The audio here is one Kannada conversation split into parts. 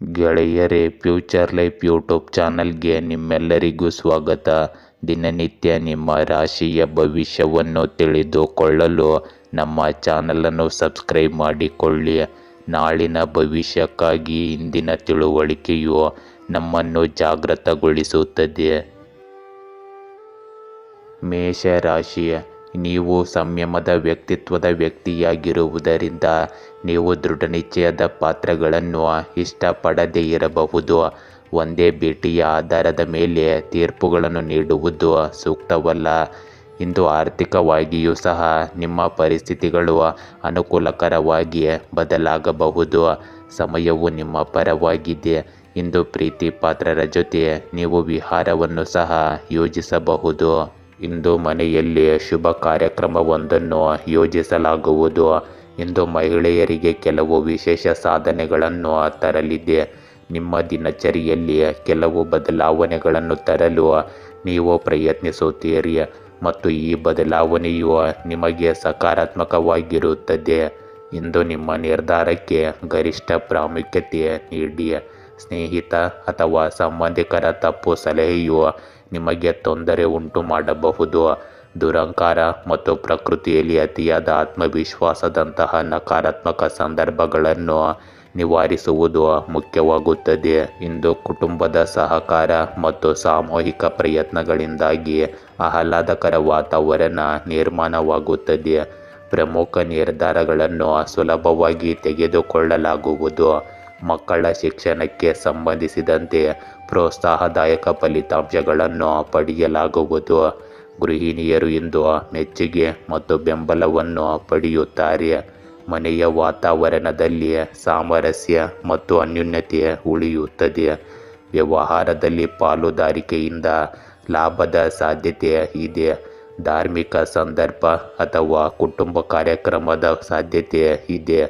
ಗೆಳೆಯರೇ, ಫ್ಯೂಚರ್ ಲೈಫ್ ಯೂಟ್ಯೂಬ್ ಚಾನಲ್ಗೆ ನಿಮ್ಮೆಲ್ಲರಿಗೂ ಸ್ವಾಗತ. ದಿನನಿತ್ಯ ನಿಮ್ಮ ರಾಶಿಯ ಭವಿಷ್ಯವನ್ನು ತಿಳಿದುಕೊಳ್ಳಲು ನಮ್ಮ ಚಾನಲನ್ನು ಸಬ್ಸ್ಕ್ರೈಬ್ ಮಾಡಿಕೊಳ್ಳಿ. ನಾಳಿನ ಭವಿಷ್ಯಕ್ಕಾಗಿ ಇಂದಿನ ತಿಳುವಳಿಕೆಯು ನಮ್ಮನ್ನು ಜಾಗೃತಗೊಳಿಸುತ್ತದೆ. ಮೇಷ ರಾಶಿ. ನೀವು ಸಂಯಮದ ವ್ಯಕ್ತಿತ್ವದ ವ್ಯಕ್ತಿಯಾಗಿರುವುದರಿಂದ ನೀವು ದೃಢನಿಶ್ಚಯದ ಪಾತ್ರಗಳನ್ನು ಇಷ್ಟಪಡದೇ ಇರಬಹುದು. ಒಂದೇ ಭೇಟಿಯ ಆಧಾರದ ಮೇಲೆ ತೀರ್ಪುಗಳನ್ನು ನೀಡುವುದು ಸೂಕ್ತವಲ್ಲ. ಇಂದು ಆರ್ಥಿಕವಾಗಿಯೂ ಸಹ ನಿಮ್ಮ ಪರಿಸ್ಥಿತಿಗಳು ಅನುಕೂಲಕರವಾಗಿ ಬದಲಾಗಬಹುದು. ಸಮಯವು ನಿಮ್ಮ ಪರವಾಗಿದೆ. ಇಂದು ಪ್ರೀತಿ ಪಾತ್ರರ ಜೊತೆ ನೀವು ವಿಹಾರವನ್ನು ಸಹ ಯೋಜಿಸಬಹುದು. ಇಂದು ಮನೆಯಲ್ಲಿ ಶುಭ ಕಾರ್ಯಕ್ರಮವೊಂದನ್ನು ಯೋಜಿಸಲಾಗುವುದು. ಇಂದು ಮಹಿಳೆಯರಿಗೆ ಕೆಲವು ವಿಶೇಷ ಸಾಧನೆಗಳನ್ನು ತರಲಿದೆ. ನಿಮ್ಮ ದಿನಚರಿಯಲ್ಲಿ ಕೆಲವು ಬದಲಾವಣೆಗಳನ್ನು ತರಲು ನೀವು ಪ್ರಯತ್ನಿಸುತ್ತೀರಿ ಮತ್ತು ಈ ಬದಲಾವಣೆಯು ನಿಮಗೆ ಸಕಾರಾತ್ಮಕವಾಗಿರುತ್ತದೆ. ಇಂದು ನಿಮ್ಮ ನಿರ್ಧಾರಕ್ಕೆ ಗರಿಷ್ಠ ಪ್ರಾಮುಖ್ಯತೆ ನೀಡಿ. ಸ್ನೇಹಿತ ಅಥವಾ ಸಂಬಂಧಿಕರ ತಪ್ಪು ಸಲಹೆಯು ನಿಮಗೆ ತೊಂದರೆ ಉಂಟು ಮಾಡಬಹುದು. ದುರಹಂಕಾರ ಮತ್ತು ಪ್ರಕೃತಿಯಲ್ಲಿ ಅತಿಯಾದ ಆತ್ಮವಿಶ್ವಾಸದಂತಹ ನಕಾರಾತ್ಮಕ ಸಂದರ್ಭಗಳನ್ನು ನಿವಾರಿಸುವುದು ಮುಖ್ಯವಾಗುತ್ತದೆ. ಇಂದು ಕುಟುಂಬದ ಸಹಕಾರ ಮತ್ತು ಸಾಮೂಹಿಕ ಪ್ರಯತ್ನಗಳಿಂದಾಗಿ ಆಹ್ಲಾದಕರ ವಾತಾವರಣ ನಿರ್ಮಾಣವಾಗುತ್ತದೆ. ಪ್ರಮುಖ ನಿರ್ಧಾರಗಳನ್ನು ಸುಲಭವಾಗಿ ತೆಗೆದುಕೊಳ್ಳಲಾಗುವುದು. ಮಕ್ಕಳ ಶಿಕ್ಷಣಕ್ಕೆ ಸಂಬಂಧಿಸಿದಂತೆ ಪ್ರೋತ್ಸಾಹದಾಯಕ ಫಲಿತಾಂಶಗಳನ್ನು ಪಡೆಯಲಾಗುವುದು. ಗೃಹಿಣಿಯರು ಇಂದು ಮೆಚ್ಚುಗೆ ಮತ್ತು ಬೆಂಬಲವನ್ನು ಪಡೆಯುತ್ತಾರೆ. ಮನೆಯ ವಾತಾವರಣದಲ್ಲಿ ಸಾಮರಸ್ಯ ಮತ್ತು ಅನ್ಯೋನ್ಯತೆ ಉಳಿಯುತ್ತದೆ. ವ್ಯವಹಾರದಲ್ಲಿ ಪಾಲುದಾರಿಕೆಯಿಂದ ಲಾಭದ ಸಾಧ್ಯತೆ ಇದೆ. ಧಾರ್ಮಿಕ ಸಂದರ್ಭ ಅಥವಾ ಕುಟುಂಬ ಕಾರ್ಯಕ್ರಮದ ಸಾಧ್ಯತೆ ಇದೆ.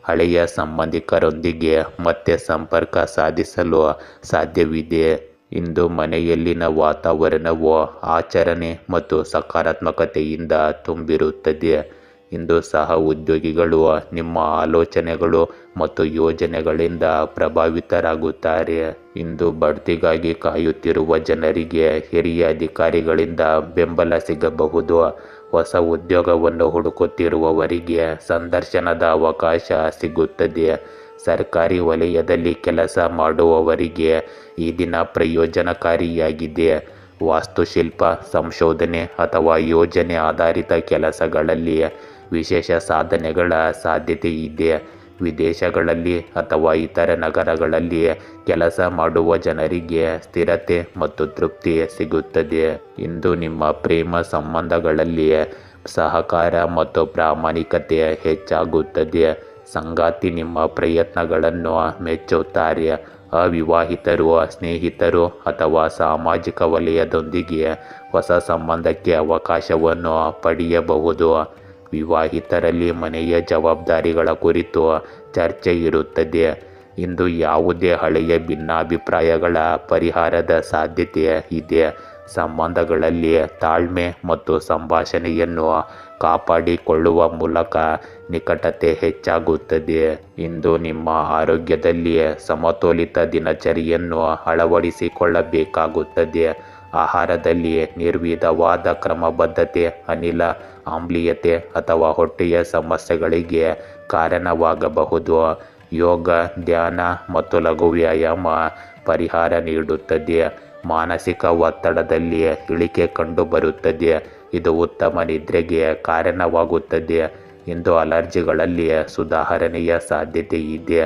ಹಳೆಯ ಸಂಬಂಧಿಕರೊಂದಿಗೆ ಮತ್ತೆ ಸಂಪರ್ಕ ಸಾಧಿಸಲು ಸಾಧ್ಯವಿದೆ. ಇಂದು ಮನೆಯಲ್ಲಿನ ವಾತಾವರಣವು ಆಚರಣೆ ಮತ್ತು ಸಕಾರಾತ್ಮಕತೆಯಿಂದ ತುಂಬಿರುತ್ತದೆ. ಇಂದು ಸಹ ಉದ್ಯೋಗಿಗಳು ನಿಮ್ಮ ಆಲೋಚನೆಗಳು ಮತ್ತು ಯೋಜನೆಗಳಿಂದ ಪ್ರಭಾವಿತರಾಗುತ್ತಾರೆ. ಇಂದು ಬಡ್ತಿಗಾಗಿ ಕಾಯುತ್ತಿರುವ ಜನರಿಗೆ ಹಿರಿಯ ಅಧಿಕಾರಿಗಳಿಂದ ಬೆಂಬಲ ಸಿಗಬಹುದು. ಹೊಸ ಉದ್ಯೋಗವನ್ನು ಹುಡುಕುತ್ತಿರುವವರಿಗೆ ಸಂದರ್ಶನದ ಅವಕಾಶ ಸಿಗುತ್ತದೆ. ಸರ್ಕಾರಿ ವಲಯದಲ್ಲಿ ಕೆಲಸ ಮಾಡುವವರಿಗೆ ಈ ದಿನ ಪ್ರಯೋಜನಕಾರಿಯಾಗಿದೆ. ವಾಸ್ತುಶಿಲ್ಪ, ಸಂಶೋಧನೆ ಅಥವಾ ಯೋಜನೆ ಆಧಾರಿತ ಕೆಲಸಗಳಲ್ಲಿ ವಿಶೇಷ ಸಾಧನೆಗಳ ಸಾಧ್ಯತೆ ಇದೆ. ವಿದೇಶಗಳಲ್ಲಿ ಅಥವಾ ಇತರ ನಗರಗಳಲ್ಲಿ ಕೆಲಸ ಮಾಡುವ ಜನರಿಗೆ ಸ್ಥಿರತೆ ಮತ್ತು ತೃಪ್ತಿ ಸಿಗುತ್ತದೆ. ಇಂದು ನಿಮ್ಮ ಪ್ರೇಮ ಸಂಬಂಧಗಳಲ್ಲಿ ಸಹಕಾರ ಮತ್ತು ಪ್ರಾಮಾಣಿಕತೆ ಹೆಚ್ಚಾಗುತ್ತದೆ. ಸಂಗಾತಿ ನಿಮ್ಮ ಪ್ರಯತ್ನಗಳನ್ನು ಮೆಚ್ಚುತ್ತಾರೆ. ಅವಿವಾಹಿತರು ಸ್ನೇಹಿತರು ಅಥವಾ ಸಾಮಾಜಿಕ ವಲಯದೊಂದಿಗೆ ಹೊಸ ಸಂಬಂಧಕ್ಕೆ ಅವಕಾಶವನ್ನು ಪಡೆಯಬಹುದು. ವಿವಾಹಿತರಲ್ಲಿ ಮನೆಯ ಜವಾಬ್ದಾರಿಗಳ ಕುರಿತು ಚರ್ಚೆ ಇರುತ್ತದೆ. ಇಂದು ಯಾವುದೇ ಹಳೆಯ ಭಿನ್ನಾಭಿಪ್ರಾಯಗಳ ಪರಿಹಾರದ ಸಾಧ್ಯತೆ ಇದೆ. ಸಂಬಂಧಗಳಲ್ಲಿ ತಾಳ್ಮೆ ಮತ್ತು ಸಂಭಾಷಣೆಯನ್ನು ಕಾಪಾಡಿಕೊಳ್ಳುವ ಮೂಲಕ ನಿಕಟತೆ ಹೆಚ್ಚಾಗುತ್ತದೆ. ಇಂದು ನಿಮ್ಮ ಆರೋಗ್ಯದಲ್ಲಿ ಸಮತೋಲಿತ ದಿನಚರಿಯನ್ನು ಅಳವಡಿಸಿಕೊಳ್ಳಬೇಕಾಗುತ್ತದೆ. ಆಹಾರದಲ್ಲಿ ನಿರ್ವಿಧವಾದ ಕ್ರಮಬದ್ಧತೆ ಅನಿಲ ಆಮ್ಲೀಯತೆ ಅಥವಾ ಹೊಟ್ಟೆಯ ಸಮಸ್ಯೆಗಳಿಗೆ ಕಾರಣವಾಗಬಹುದು. ಯೋಗ, ಧ್ಯಾನ ಮತ್ತು ಲಘು ವ್ಯಾಯಾಮ ಪರಿಹಾರ ನೀಡುತ್ತದೆ. ಮಾನಸಿಕ ಒತ್ತಡದಲ್ಲಿ ಇಳಿಕೆ ಕಂಡುಬರುತ್ತದೆ. ಇದು ಉತ್ತಮ ನಿದ್ರೆಗೆ ಕಾರಣವಾಗುತ್ತದೆ. ಇಂದು ಅಲರ್ಜಿಗಳಲ್ಲಿ ಸುಧಾರಣೆಯ ಸಾಧ್ಯತೆ ಇದೆ.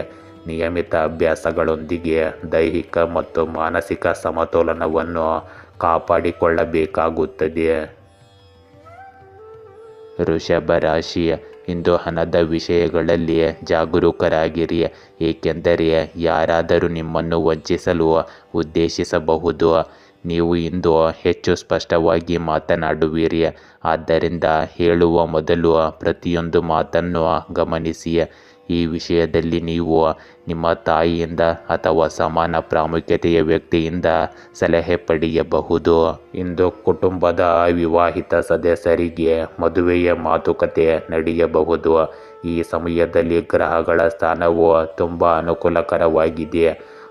ನಿಯಮಿತ ಅಭ್ಯಾಸಗಳೊಂದಿಗೆ ದೈಹಿಕ ಮತ್ತು ಮಾನಸಿಕ ಸಮತೋಲನವನ್ನು ಕಾಪಾಡಿಕೊಳ್ಳಬೇಕಾಗುತ್ತದೆ. ವೃಷಭ ರಾಶಿ. ಇಂದು ಹಣದ ವಿಷಯಗಳಲ್ಲಿ ಜಾಗರೂಕರಾಗಿರಿ, ಏಕೆಂದರೆ ಯಾರಾದರೂ ನಿಮ್ಮನ್ನು ವಂಚಿಸಲು ಉದ್ದೇಶಿಸಬಹುದು. ನೀವು ಇಂದು ಹೆಚ್ಚು ಸ್ಪಷ್ಟವಾಗಿ ಮಾತನಾಡುವಿರಿ. ಆದ್ದರಿಂದ ಹೇಳುವ ಮೊದಲು ಪ್ರತಿಯೊಂದು ಮಾತನ್ನು ಗಮನಿಸಿ. ಈ ವಿಷಯದಲ್ಲಿ ನೀವು ನಿಮ್ಮ ತಾಯಿಯಿಂದ ಅಥವಾ ಸಮಾನ ಪ್ರಾಮುಖ್ಯತೆಯ ವ್ಯಕ್ತಿಯಿಂದ ಸಲಹೆ ಪಡೆಯಬಹುದು. ಇಂದು ಕುಟುಂಬದ ಅವಿವಾಹಿತ ಸದಸ್ಯರಿಗೆ ಮದುವೆಯ ಮಾತುಕತೆ ನಡೆಯಬಹುದು. ಈ ಸಮಯದಲ್ಲಿ ಗ್ರಹಗಳ ಸ್ಥಾನವು ತುಂಬ ಅನುಕೂಲಕರವಾಗಿದೆ.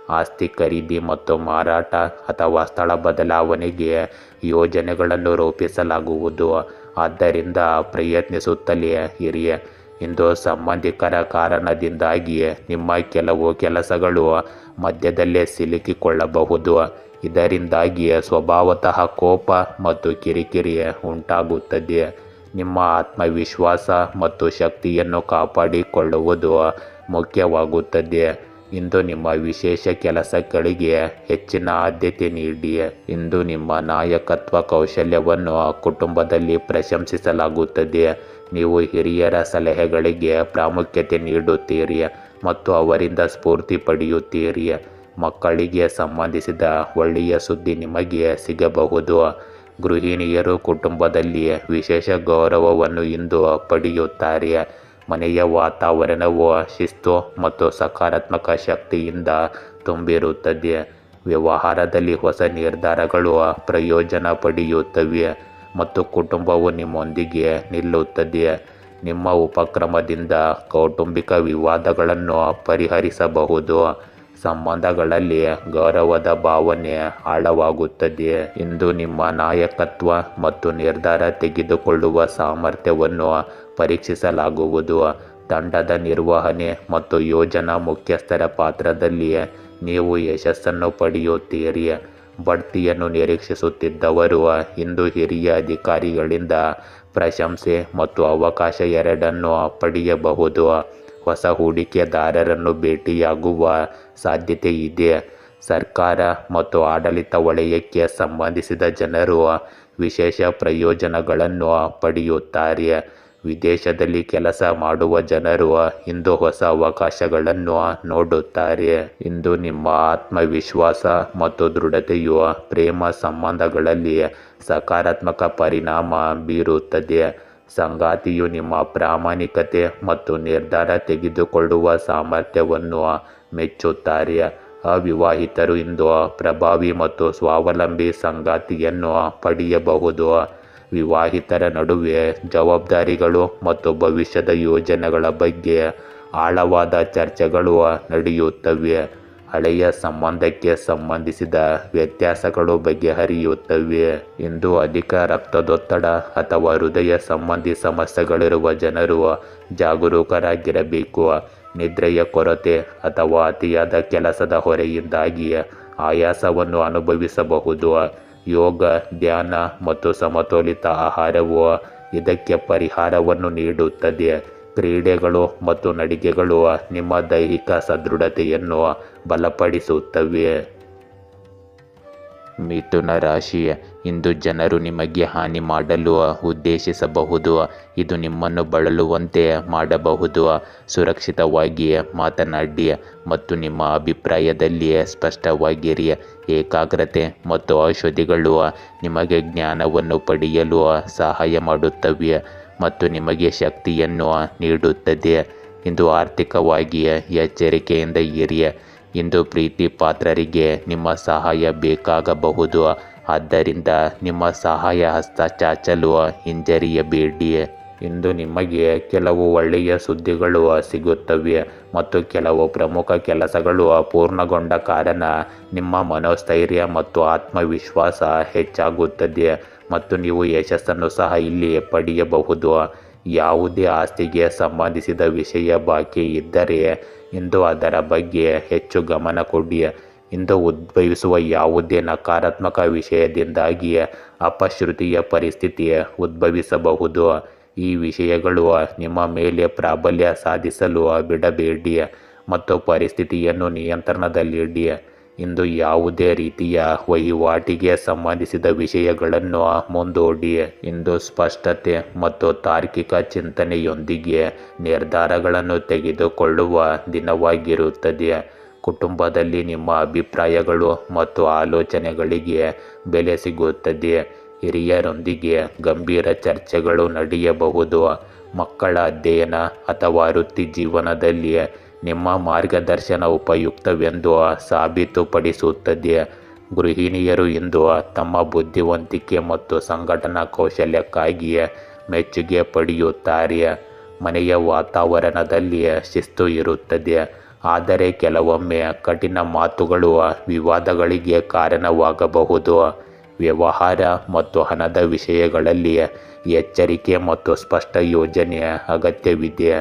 ಆಸ್ತಿ ಖರೀದಿ ಮತ್ತು ಮಾರಾಟ ಅಥವಾ ಸ್ಥಳ ಬದಲಾವಣೆಗೆ ಯೋಜನೆಗಳನ್ನು ರೂಪಿಸಲಾಗುವುದು. ಆದ್ದರಿಂದ ಪ್ರಯತ್ನಿಸುತ್ತಲೇ ಇರಿ. ಇಂದು ಸಂಬಂಧಿಕರ ಕಾರಣದಿಂದಾಗಿ ನಿಮ್ಮ ಕೆಲವು ಕೆಲಸಗಳು ಮಧ್ಯದಲ್ಲೇ ಸಿಲುಕಿಕೊಳ್ಳಬಹುದು. ಇದರಿಂದಾಗಿ ಸ್ವಭಾವತಃ ಕೋಪ ಮತ್ತು ಕಿರಿಕಿರಿ ಉಂಟಾಗುತ್ತದೆ. ನಿಮ್ಮ ಆತ್ಮವಿಶ್ವಾಸ ಮತ್ತು ಶಕ್ತಿಯನ್ನು ಕಾಪಾಡಿಕೊಳ್ಳುವುದು ಮುಖ್ಯವಾಗುತ್ತದೆ. ಇಂದು ನಿಮ್ಮ ವಿಶೇಷ ಕೆಲಸಗಳಿಗೆ ಹೆಚ್ಚಿನ ಆದ್ಯತೆ ನೀಡಿ. ಇಂದು ನಿಮ್ಮ ನಾಯಕತ್ವ ಕೌಶಲ್ಯವನ್ನು ಕುಟುಂಬದಲ್ಲಿ ಪ್ರಶಂಸಿಸಲಾಗುತ್ತದೆ. ನೀವು ಹಿರಿಯರ ಸಲಹೆಗಳಿಗೆ ಪ್ರಾಮುಖ್ಯತೆ ನೀಡುತ್ತೀರಿ ಮತ್ತು ಅವರಿಂದ ಸ್ಫೂರ್ತಿ ಪಡೆಯುತ್ತೀರಿ. ಮಕ್ಕಳಿಗೆ ಸಂಬಂಧಿಸಿದ ಒಳ್ಳೆಯ ಸುದ್ದಿ ನಿಮಗೆ ಸಿಗಬಹುದು. ಗೃಹಿಣಿಯರು ಕುಟುಂಬದಲ್ಲಿ ವಿಶೇಷ ಗೌರವವನ್ನು ಇಂದು ಪಡೆಯುತ್ತಾರೆ. ಮನೆಯ ವಾತಾವರಣವು ಶಿಸ್ತು ಮತ್ತು ಸಕಾರಾತ್ಮಕ ಶಕ್ತಿಯಿಂದ ತುಂಬಿರುತ್ತದೆ. ವ್ಯವಹಾರದಲ್ಲಿ ಹೊಸ ನಿರ್ಧಾರಗಳು ಪ್ರಯೋಜನ ಪಡೆಯುತ್ತವೆ ಮತ್ತು ಕುಟುಂಬವು ನಿಮ್ಮೊಂದಿಗೆ ನಿಲ್ಲುತ್ತದೆ. ನಿಮ್ಮ ಉಪಕ್ರಮದಿಂದ ಕೌಟುಂಬಿಕ ವಿವಾದಗಳನ್ನು ಪರಿಹರಿಸಬಹುದು. ಸಂಬಂಧಗಳಲ್ಲಿ ಗೌರವದ ಭಾವನೆ ಆಳವಾಗುತ್ತದೆ. ಇಂದು ನಿಮ್ಮ ನಾಯಕತ್ವ ಮತ್ತು ನಿರ್ಧಾರ ತೆಗೆದುಕೊಳ್ಳುವ ಸಾಮರ್ಥ್ಯವನ್ನು ಪರೀಕ್ಷಿಸಲಾಗುವುದು. ತಂಡದ ನಿರ್ವಹಣೆ ಮತ್ತು ಯೋಜನಾ ಮುಖ್ಯಸ್ಥರ ಪಾತ್ರದಲ್ಲಿ ನೀವು ಯಶಸ್ಸನ್ನು ಪಡೆಯುತ್ತೀರಿ. ಬಡ್ತಿಯನ್ನು ನಿರೀಕ್ಷಿಸುತ್ತಿದ್ದವರು ಇಂದು ಹಿರಿಯ ಅಧಿಕಾರಿಗಳಿಂದ ಪ್ರಶಂಸೆ ಮತ್ತು ಅವಕಾಶ ಎರಡನ್ನೂ ಪಡೆಯಬಹುದು. ಹೊಸ ಹೂಡಿಕೆದಾರರನ್ನು ಭೇಟಿಯಾಗುವ ಸಾಧ್ಯತೆ ಇದೆ. ಸರ್ಕಾರ ಮತ್ತು ಆಡಳಿತ ವಲಯಕ್ಕೆ ಸಂಬಂಧಿಸಿದ ಜನರು ವಿಶೇಷ ಪ್ರಯೋಜನಗಳನ್ನು ಪಡೆಯುತ್ತಾರೆ. ವಿದೇಶದಲ್ಲಿ ಕೆಲಸ ಮಾಡುವ ಜನರು ಇಂದು ಹೊಸ ಅವಕಾಶಗಳನ್ನು ನೋಡುತ್ತಾರೆ. ಇಂದು ನಿಮ್ಮ ಆತ್ಮವಿಶ್ವಾಸ ಮತ್ತು ದೃಢತೆಯು ಪ್ರೇಮ ಸಂಬಂಧಗಳಲ್ಲಿ ಸಕಾರಾತ್ಮಕ ಪರಿಣಾಮ ಬೀರುತ್ತದೆ. ಸಂಗಾತಿಯು ನಿಮ್ಮ ಪ್ರಾಮಾಣಿಕತೆ ಮತ್ತು ನಿರ್ಧಾರ ತೆಗೆದುಕೊಳ್ಳುವ ಸಾಮರ್ಥ್ಯವನ್ನು ಮೆಚ್ಚುತ್ತಾರೆ. ಅವಿವಾಹಿತರು ಇಂದು ಪ್ರಭಾವಿ ಮತ್ತು ಸ್ವಾವಲಂಬಿ ಸಂಗಾತಿಯನ್ನು ಪಡೆಯಬಹುದು. ವಿವಾಹಿತರ ನಡುವೆ ಜವಾಬ್ದಾರಿಗಳು ಮತ್ತು ಭವಿಷ್ಯದ ಯೋಜನೆಗಳ ಬಗ್ಗೆ ಆಳವಾದ ಚರ್ಚೆಗಳು ನಡೆಯುತ್ತವೆ. ಹಳೆಯ ಸಂಬಂಧಕ್ಕೆ ಸಂಬಂಧಿಸಿದ ವ್ಯತ್ಯಾಸಗಳು ಬಗೆಹರಿಯುತ್ತವೆ. ಇಂದು ಅಧಿಕ ರಕ್ತದೊತ್ತಡ ಅಥವಾ ಹೃದಯ ಸಂಬಂಧಿ ಸಮಸ್ಯೆಗಳಿರುವ ಜನರು ಜಾಗರೂಕರಾಗಿರಬೇಕು. ನಿದ್ರೆಯ ಕೊರತೆ ಅಥವಾ ಅತಿಯಾದ ಕೆಲಸದ ಹೊರೆಯಿಂದಾಗಿ ಆಯಾಸವನ್ನು ಅನುಭವಿಸಬಹುದು. ಯೋಗ, ಧ್ಯಾನ ಮತ್ತು ಸಮತೋಲಿತ ಆಹಾರವು ಇದಕ್ಕೆ ಪರಿಹಾರವನ್ನು ನೀಡುತ್ತದೆ. ಕ್ರೀಡೆಗಳು ಮತ್ತು ನಡಿಗೆಗಳು ನಿಮ್ಮ ದೈಹಿಕ ಸದೃಢತೆಯನ್ನು ಬಲಪಡಿಸುತ್ತವೆ. ಮಿಥುನ ರಾಶಿ. ಇಂದು ಜನರು ನಿಮಗೆ ಹಾನಿ ಮಾಡಲು ಉದ್ದೇಶಿಸಬಹುದು. ಇದು ನಿಮ್ಮನ್ನು ಬಳಲುವಂತೆ ಮಾಡಬಹುದು. ಸುರಕ್ಷಿತವಾಗಿ ಮಾತನಾಡಿ ಮತ್ತು ನಿಮ್ಮ ಅಭಿಪ್ರಾಯದಲ್ಲಿ ಸ್ಪಷ್ಟವಾಗಿರಿ. ಏಕಾಗ್ರತೆ ಮತ್ತು ಔಷಧಿಗಳು ನಿಮಗೆ ಜ್ಞಾನವನ್ನು ಪಡೆಯಲು ಸಹಾಯ ಮಾಡುತ್ತವೆ ಮತ್ತು ನಿಮಗೆ ಶಕ್ತಿಯನ್ನು ನೀಡುತ್ತದೆ. ಇಂದು ಆರ್ಥಿಕವಾಗಿ ಎಚ್ಚರಿಕೆಯಿಂದ ಇರಿ. ಇಂದು ಪ್ರೀತಿ ಪಾತ್ರರಿಗೆ ನಿಮ್ಮ ಸಹಾಯ ಬೇಕಾಗಬಹುದು. ಆದ್ದರಿಂದ ನಿಮ್ಮ ಸಹಾಯ ಹಸ್ತ ಚಾಚಲು ಹಿಂಜರಿಯಬೇಡಿ. ಇಂದು ನಿಮಗೆ ಕೆಲವು ಒಳ್ಳೆಯ ಸುದ್ದಿಗಳು ಸಿಗುತ್ತವೆ ಮತ್ತು ಕೆಲವು ಪ್ರಮುಖ ಕೆಲಸಗಳು ಪೂರ್ಣಗೊಂಡ ಕಾರಣ ನಿಮ್ಮ ಮನೋಸ್ಥೈರ್ಯ ಮತ್ತು ಆತ್ಮವಿಶ್ವಾಸ ಹೆಚ್ಚಾಗುತ್ತದೆ ಮತ್ತು ನೀವು ಯಶಸ್ಸನ್ನು ಸಹ ಇಲ್ಲಿ ಪಡೆಯಬಹುದು. ಯಾವುದೇ ಆಸ್ತಿಗೆ ಸಂಬಂಧಿಸಿದ ವಿಷಯ ಬಾಕಿ ಇದ್ದರೆ ಇಂದು ಅದರ ಬಗ್ಗೆ ಹೆಚ್ಚು ಗಮನ ಕೊಡಿ. ಇಂದು ಉದ್ಭವಿಸುವ ಯಾವುದೇ ನಕಾರಾತ್ಮಕ ವಿಷಯದಿಂದಾಗಿ ಅಪಶ್ರುತಿಯ ಪರಿಸ್ಥಿತಿ ಉದ್ಭವಿಸಬಹುದು. ಈ ವಿಷಯಗಳು ನಿಮ್ಮ ಮೇಲೆ ಪ್ರಾಬಲ್ಯ ಸಾಧಿಸಲು ಬಿಡಬೇಡಿ ಮತ್ತು ಪರಿಸ್ಥಿತಿಯನ್ನು ನಿಯಂತ್ರಣದಲ್ಲಿಡಿ. ಇಂದು ಯಾವುದೇ ರೀತಿಯ ವಹಿವಾಟಿಗೆ ಸಂಬಂಧಿಸಿದ ವಿಷಯಗಳನ್ನು ಮುಂದೂಡಿ. ಇಂದು ಸ್ಪಷ್ಟತೆ ಮತ್ತು ತಾರ್ಕಿಕ ಚಿಂತನೆಯೊಂದಿಗೆ ನಿರ್ಧಾರಗಳನ್ನು ತೆಗೆದುಕೊಳ್ಳುವ ದಿನವಾಗಿರುತ್ತದೆ. ಕುಟುಂಬದಲ್ಲಿ ನಿಮ್ಮ ಅಭಿಪ್ರಾಯಗಳು ಮತ್ತು ಆಲೋಚನೆಗಳಿಗೆ ಬೆಲೆ ಸಿಗುತ್ತದೆ. ಹಿರಿಯರೊಂದಿಗೆ ಗಂಭೀರ ಚರ್ಚೆಗಳು ನಡೆಯಬಹುದು. ಮಕ್ಕಳ ಅಧ್ಯಯನ ಅಥವಾ ವೃತ್ತಿ ಜೀವನದಲ್ಲಿ ನಿಮ್ಮ ಮಾರ್ಗದರ್ಶನ ಉಪಯುಕ್ತವೆಂದು ಸಾಬೀತುಪಡಿಸುತ್ತದೆ. ಗೃಹಿಣಿಯರು ಇಂದು ತಮ್ಮ ಬುದ್ಧಿವಂತಿಕೆ ಮತ್ತು ಸಂಘಟನಾ ಕೌಶಲ್ಯಕ್ಕಾಗಿ ಮೆಚ್ಚುಗೆ ಪಡೆಯುತ್ತಾರೆ. ಮನೆಯ ವಾತಾವರಣದಲ್ಲಿ ಶಿಸ್ತು ಇರುತ್ತದೆ ಆದರೆ ಕೆಲವೊಮ್ಮೆ ಕಠಿಣ ಮಾತುಗಳು ವಿವಾದಗಳಿಗೆ ಕಾರಣವಾಗಬಹುದು. ವ್ಯವಹಾರ ಮತ್ತು ಹಣದ ವಿಷಯಗಳಲ್ಲಿ ಎಚ್ಚರಿಕೆ ಮತ್ತು ಸ್ಪಷ್ಟ ಯೋಜನೆ ಅಗತ್ಯವಿದೆ.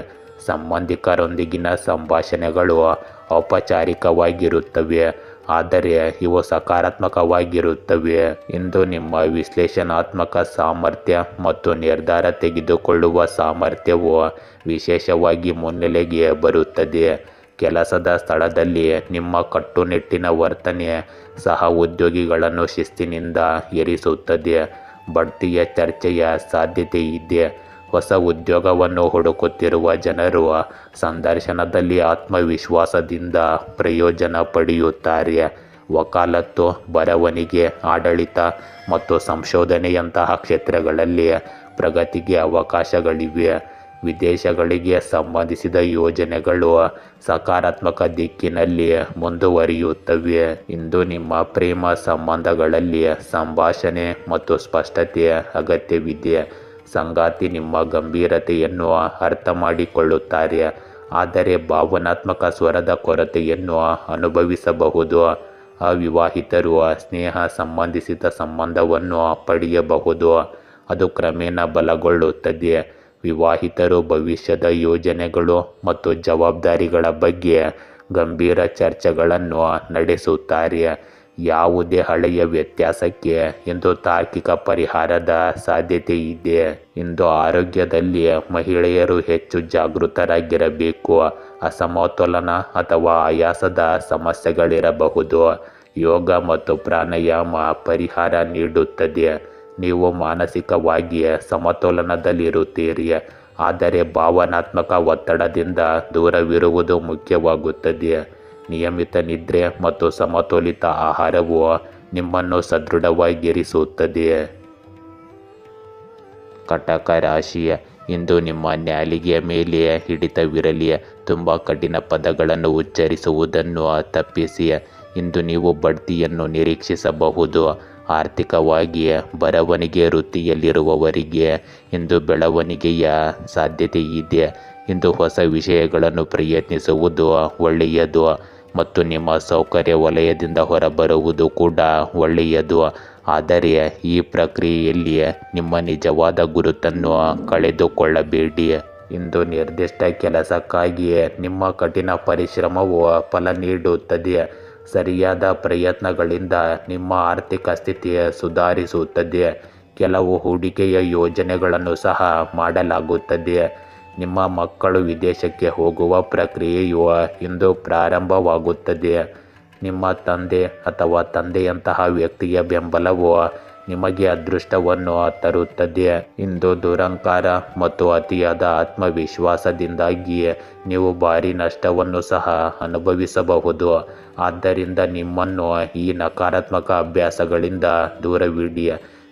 ಸಂಬಂಧಿಕರೊಂದಿಗಿನ ಸಂಭಾಷಣೆಗಳು ಔಪಚಾರಿಕವಾಗಿರುತ್ತವೆ, ಆದರೆ ಇವು ಸಕಾರಾತ್ಮಕವಾಗಿರುತ್ತವೆ. ಇಂದು ನಿಮ್ಮ ವಿಶ್ಲೇಷಣಾತ್ಮಕ ಸಾಮರ್ಥ್ಯ ಮತ್ತು ನಿರ್ಧಾರ ತೆಗೆದುಕೊಳ್ಳುವ ಸಾಮರ್ಥ್ಯವು ವಿಶೇಷವಾಗಿ ಮುನ್ನೆಲೆಗೆ ಬರುತ್ತದೆ. ಕೆಲಸದ ಸ್ಥಳದಲ್ಲಿ ನಿಮ್ಮ ಕಟ್ಟುನಿಟ್ಟಿನ ವರ್ತನೆ ಸಹ ಉದ್ಯೋಗಿಗಳನ್ನು ಶಿಸ್ತಿನಿಂದ ಇರಿಸುತ್ತದೆ. ಬಡ್ತಿಯ ಚರ್ಚೆಯ ಸಾಧ್ಯತೆ ಇದೆ. ಹೊಸ ಉದ್ಯೋಗವನ್ನು ಹುಡುಕುತ್ತಿರುವ ಜನರು ಸಂದರ್ಶನದಲ್ಲಿ ಆತ್ಮವಿಶ್ವಾಸದಿಂದ ಪ್ರಯೋಜನ ಪಡೆಯುತ್ತಾರೆ. ವಕಾಲತ್ತು, ಬರವಣಿಗೆ, ಆಡಳಿತ ಮತ್ತು ಸಂಶೋಧನೆಯಂತಹ ಕ್ಷೇತ್ರಗಳಲ್ಲಿ ಪ್ರಗತಿಗೆ ಅವಕಾಶಗಳಿವೆ. ವಿದೇಶಗಳಿಗೆ ಸಂಬಂಧಿಸಿದ ಯೋಜನೆಗಳು ಸಕಾರಾತ್ಮಕ ದಿಕ್ಕಿನಲ್ಲಿ ಮುಂದುವರಿಯುತ್ತವೆ. ಇಂದು ನಿಮ್ಮ ಪ್ರೇಮ ಸಂಬಂಧಗಳಲ್ಲಿ ಸಂಭಾಷಣೆ ಮತ್ತು ಸ್ಪಷ್ಟತೆ ಅಗತ್ಯವಿದೆ. ಸಂಗಾತಿ ನಿಮ್ಮ ಗಂಭೀರತೆಯನ್ನು ಅರ್ಥ ಮಾಡಿಕೊಳ್ಳುತ್ತಾರೆ, ಆದರೆ ಭಾವನಾತ್ಮಕ ಸ್ವರದ ಕೊರತೆಯನ್ನು ಅನುಭವಿಸಬಹುದು. ಅವಿವಾಹಿತರು ಸ್ನೇಹ ಸಂಬಂಧಿಸಿದ ಸಂಬಂಧವನ್ನು ಪಡೆಯಬಹುದು, ಅದು ಕ್ರಮೇಣ ಬಲಗೊಳ್ಳುತ್ತದೆ. ವಿವಾಹಿತರು ಭವಿಷ್ಯದ ಯೋಜನೆಗಳು ಮತ್ತು ಜವಾಬ್ದಾರಿಗಳ ಬಗ್ಗೆ ಗಂಭೀರ ಚರ್ಚೆಗಳನ್ನು ನಡೆಸುತ್ತಾರೆ. ಯಾವುದೇ ಹಳೆಯ ವ್ಯತ್ಯಾಸಕ್ಕೆ ಇಂದು ತಾರ್ಕಿಕ ಪರಿಹಾರದ ಸಾಧ್ಯತೆ ಇದೆ. ಇಂದು ಆರೋಗ್ಯದಲ್ಲಿ ಮಹಿಳೆಯರು ಹೆಚ್ಚು ಜಾಗೃತರಾಗಿರಬೇಕು. ಅಸಮತೋಲನ ಅಥವಾ ಆಯಾಸದ ಸಮಸ್ಯೆಗಳಿರಬಹುದು. ಯೋಗ ಮತ್ತು ಪ್ರಾಣಾಯಾಮ ಪರಿಹಾರ ನೀಡುತ್ತದೆ. ನೀವು ಮಾನಸಿಕವಾಗಿ ಸಮತೋಲನದಲ್ಲಿರುತ್ತೀರಿ, ಆದರೆ ಭಾವನಾತ್ಮಕ ಒತ್ತಡದಿಂದ ದೂರವಿರುವುದು ಮುಖ್ಯವಾಗುತ್ತದೆ. ನಿಯಮಿತ ನಿದ್ರೆ ಮತ್ತು ಸಮತೋಲಿತ ಆಹಾರವು ನಿಮ್ಮನ್ನು ಸದೃಢವಾಗಿರಿಸುತ್ತದೆ. ಕಟಕ ರಾಶಿ, ಇಂದು ನಿಮ್ಮ ನಾಲಿಗೆಯ ಮೇಲೆ ಹಿಡಿತವಿರಲಿ. ತುಂಬ ಕಠಿಣ ಪದಗಳನ್ನು ಉಚ್ಚರಿಸುವುದನ್ನು ತಪ್ಪಿಸಿ. ಇಂದು ನೀವು ಬಡ್ತಿಯನ್ನು ನಿರೀಕ್ಷಿಸಬಹುದು. ಆರ್ಥಿಕವಾಗಿ ಬರವಣಿಗೆ ವೃತ್ತಿಯಲ್ಲಿರುವವರಿಗೆ ಇಂದು ಬೆಳವಣಿಗೆಯ ಸಾಧ್ಯತೆ ಇದೆ. ಇಂದು ಹೊಸ ವಿಷಯಗಳನ್ನು ಪ್ರಯತ್ನಿಸುವುದು ಒಳ್ಳೆಯದು ಮತ್ತು ನಿಮ್ಮ ಸೌಕರ್ಯ ವಲಯದಿಂದ ಹೊರಬರುವುದು ಕೂಡ ಒಳ್ಳೆಯದು. ಆದರೆ ಈ ಪ್ರಕ್ರಿಯೆಯಲ್ಲಿ ನಿಮ್ಮ ನಿಜವಾದ ಗುರುತನ್ನು ಕಳೆದುಕೊಳ್ಳಬೇಡಿ. ಇಂದು ನಿರ್ದಿಷ್ಟ ಕೆಲಸಕ್ಕಾಗಿ ನಿಮ್ಮ ಕಠಿಣ ಪರಿಶ್ರಮವು ಫಲ ನೀಡುತ್ತದೆ. ಸರಿಯಾದ ಪ್ರಯತ್ನಗಳಿಂದ ನಿಮ್ಮ ಆರ್ಥಿಕ ಸ್ಥಿತಿ ಸುಧಾರಿಸುತ್ತದೆ. ಕೆಲವು ಹೂಡಿಕೆಯ ಯೋಜನೆಗಳನ್ನು ಸಹ ಮಾಡಲಾಗುತ್ತದೆ. ನಿಮ್ಮ ಮಕ್ಕಳು ವಿದೇಶಕ್ಕೆ ಹೋಗುವ ಪ್ರಕ್ರಿಯೆಯು ಇಂದು ಪ್ರಾರಂಭವಾಗುತ್ತದೆ. ನಿಮ್ಮ ತಂದೆ ಅಥವಾ ತಂದೆಯಂತಹ ವ್ಯಕ್ತಿಯ ಬೆಂಬಲವು ನಿಮಗೆ ಅದೃಷ್ಟವನ್ನು ತರುತ್ತದೆ. ಇಂದು ದುರಹಂಕಾರ ಮತ್ತು ಅತಿಯಾದ ಆತ್ಮವಿಶ್ವಾಸದಿಂದಾಗಿ ನೀವು ಭಾರೀ ನಷ್ಟವನ್ನು ಸಹ ಅನುಭವಿಸಬಹುದು. ಆದ್ದರಿಂದ ನಿಮ್ಮನ್ನು ಈ ನಕಾರಾತ್ಮಕ ಅಭ್ಯಾಸಗಳಿಂದ ದೂರವಿಡಿ.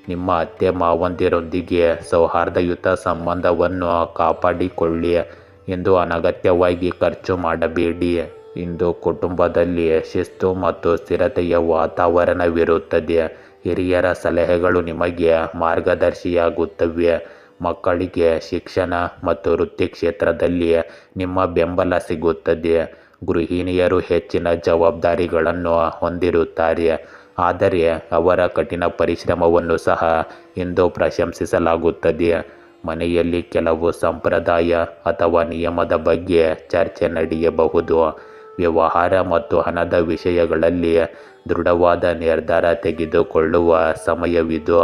ನಿಮ್ಮ ಅತ್ತೆ ಮಾವಂದಿರೊಂದಿಗೆ ಸೌಹಾರ್ದಯುತ ಸಂಬಂಧವನ್ನು ಕಾಪಾಡಿಕೊಳ್ಳಿ. ಇಂದು ಅನಗತ್ಯವಾಗಿ ಖರ್ಚು ಮಾಡಬೇಡಿ. ಇಂದು ಕುಟುಂಬದಲ್ಲಿ ಶಿಸ್ತು ಮತ್ತು ಸ್ಥಿರತೆಯ ವಾತಾವರಣವಿರುತ್ತದೆ. ಹಿರಿಯರ ಸಲಹೆಗಳು ನಿಮಗೆ ಮಾರ್ಗದರ್ಶಿಯಾಗುತ್ತವೆ. ಮಕ್ಕಳಿಗೆ ಶಿಕ್ಷಣ ಮತ್ತು ವೃತ್ತಿ ಕ್ಷೇತ್ರದಲ್ಲಿ ನಿಮ್ಮ ಬೆಂಬಲ ಸಿಗುತ್ತದೆ. ಗೃಹಿಣಿಯರು ಹೆಚ್ಚಿನ ಜವಾಬ್ದಾರಿಗಳನ್ನು ಹೊಂದಿರುತ್ತಾರೆ, ಆದರೆ ಅವರ ಕಠಿಣ ಪರಿಶ್ರಮವನ್ನು ಸಹ ಇಂದು ಪ್ರಶಂಸಿಸಲಾಗುತ್ತದೆ. ಮನೆಯಲ್ಲಿ ಕೆಲವು ಸಂಪ್ರದಾಯ ಅಥವಾ ನಿಯಮದ ಬಗ್ಗೆ ಚರ್ಚೆ ನಡೆಯಬಹುದು. ವ್ಯವಹಾರ ಮತ್ತು ಹಣದ ವಿಷಯಗಳಲ್ಲಿ ದೃಢವಾದ ನಿರ್ಧಾರ ತೆಗೆದುಕೊಳ್ಳುವ ಸಮಯವಿದು.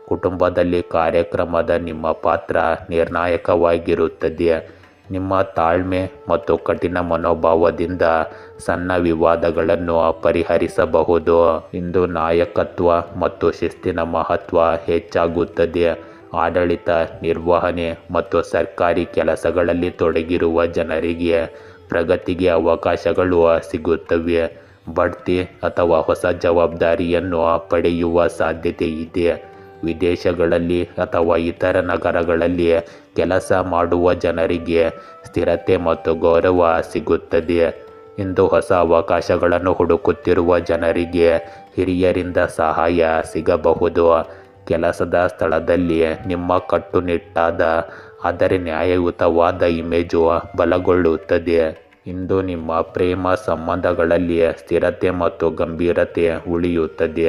ಕುಟುಂಬದಲ್ಲಿ ಕಾರ್ಯಕ್ರಮದ ನಿಮ್ಮ ಪಾತ್ರ ನಿರ್ಣಾಯಕವಾಗಿರುತ್ತದೆ. ನಿಮ್ಮ ತಾಳ್ಮೆ ಮತ್ತು ಕಠಿಣ ಮನೋಭಾವದಿಂದ ಸಣ್ಣ ವಿವಾದಗಳನ್ನು ಪರಿಹರಿಸಬಹುದು. ಇಂದು ನಾಯಕತ್ವ ಮತ್ತು ಶಿಸ್ತಿನ ಮಹತ್ವ ಹೆಚ್ಚಾಗುತ್ತದೆ. ಆಡಳಿತ, ನಿರ್ವಹಣೆ ಮತ್ತು ಸರ್ಕಾರಿ ಕೆಲಸಗಳಲ್ಲಿ ತೊಡಗಿರುವ ಜನರಿಗೆ ಪ್ರಗತಿಗೆ ಅವಕಾಶಗಳು ಸಿಗುತ್ತವೆ. ಬಡ್ತಿ ಅಥವಾ ಹೊಸ ಜವಾಬ್ದಾರಿಯನ್ನು ಪಡೆಯುವ ಸಾಧ್ಯತೆ ಇದೆ. ವಿದೇಶಗಳಲ್ಲಿ ಅಥವಾ ಇತರ ನಗರಗಳಲ್ಲಿ ಕೆಲಸ ಮಾಡುವ ಜನರಿಗೆ ಸ್ಥಿರತೆ ಮತ್ತು ಗೌರವ ಸಿಗುತ್ತದೆ. ಇಂದು ಹೊಸ ಅವಕಾಶಗಳನ್ನು ಹುಡುಕುತ್ತಿರುವ ಜನರಿಗೆ ಹಿರಿಯರಿಂದ ಸಹಾಯ ಸಿಗಬಹುದು. ಕೆಲಸದ ಸ್ಥಳದಲ್ಲಿ ನಿಮ್ಮ ಕಟ್ಟುನಿಟ್ಟಾದ ಆದರೆ ನ್ಯಾಯಯುತವಾದ ಇಮೇಜು ಬಲಗೊಳ್ಳುತ್ತದೆ. ಇಂದು ನಿಮ್ಮ ಪ್ರೇಮ ಸಂಬಂಧಗಳಲ್ಲಿ ಸ್ಥಿರತೆ ಮತ್ತು ಗಂಭೀರತೆ ಉಳಿಯುತ್ತದೆ.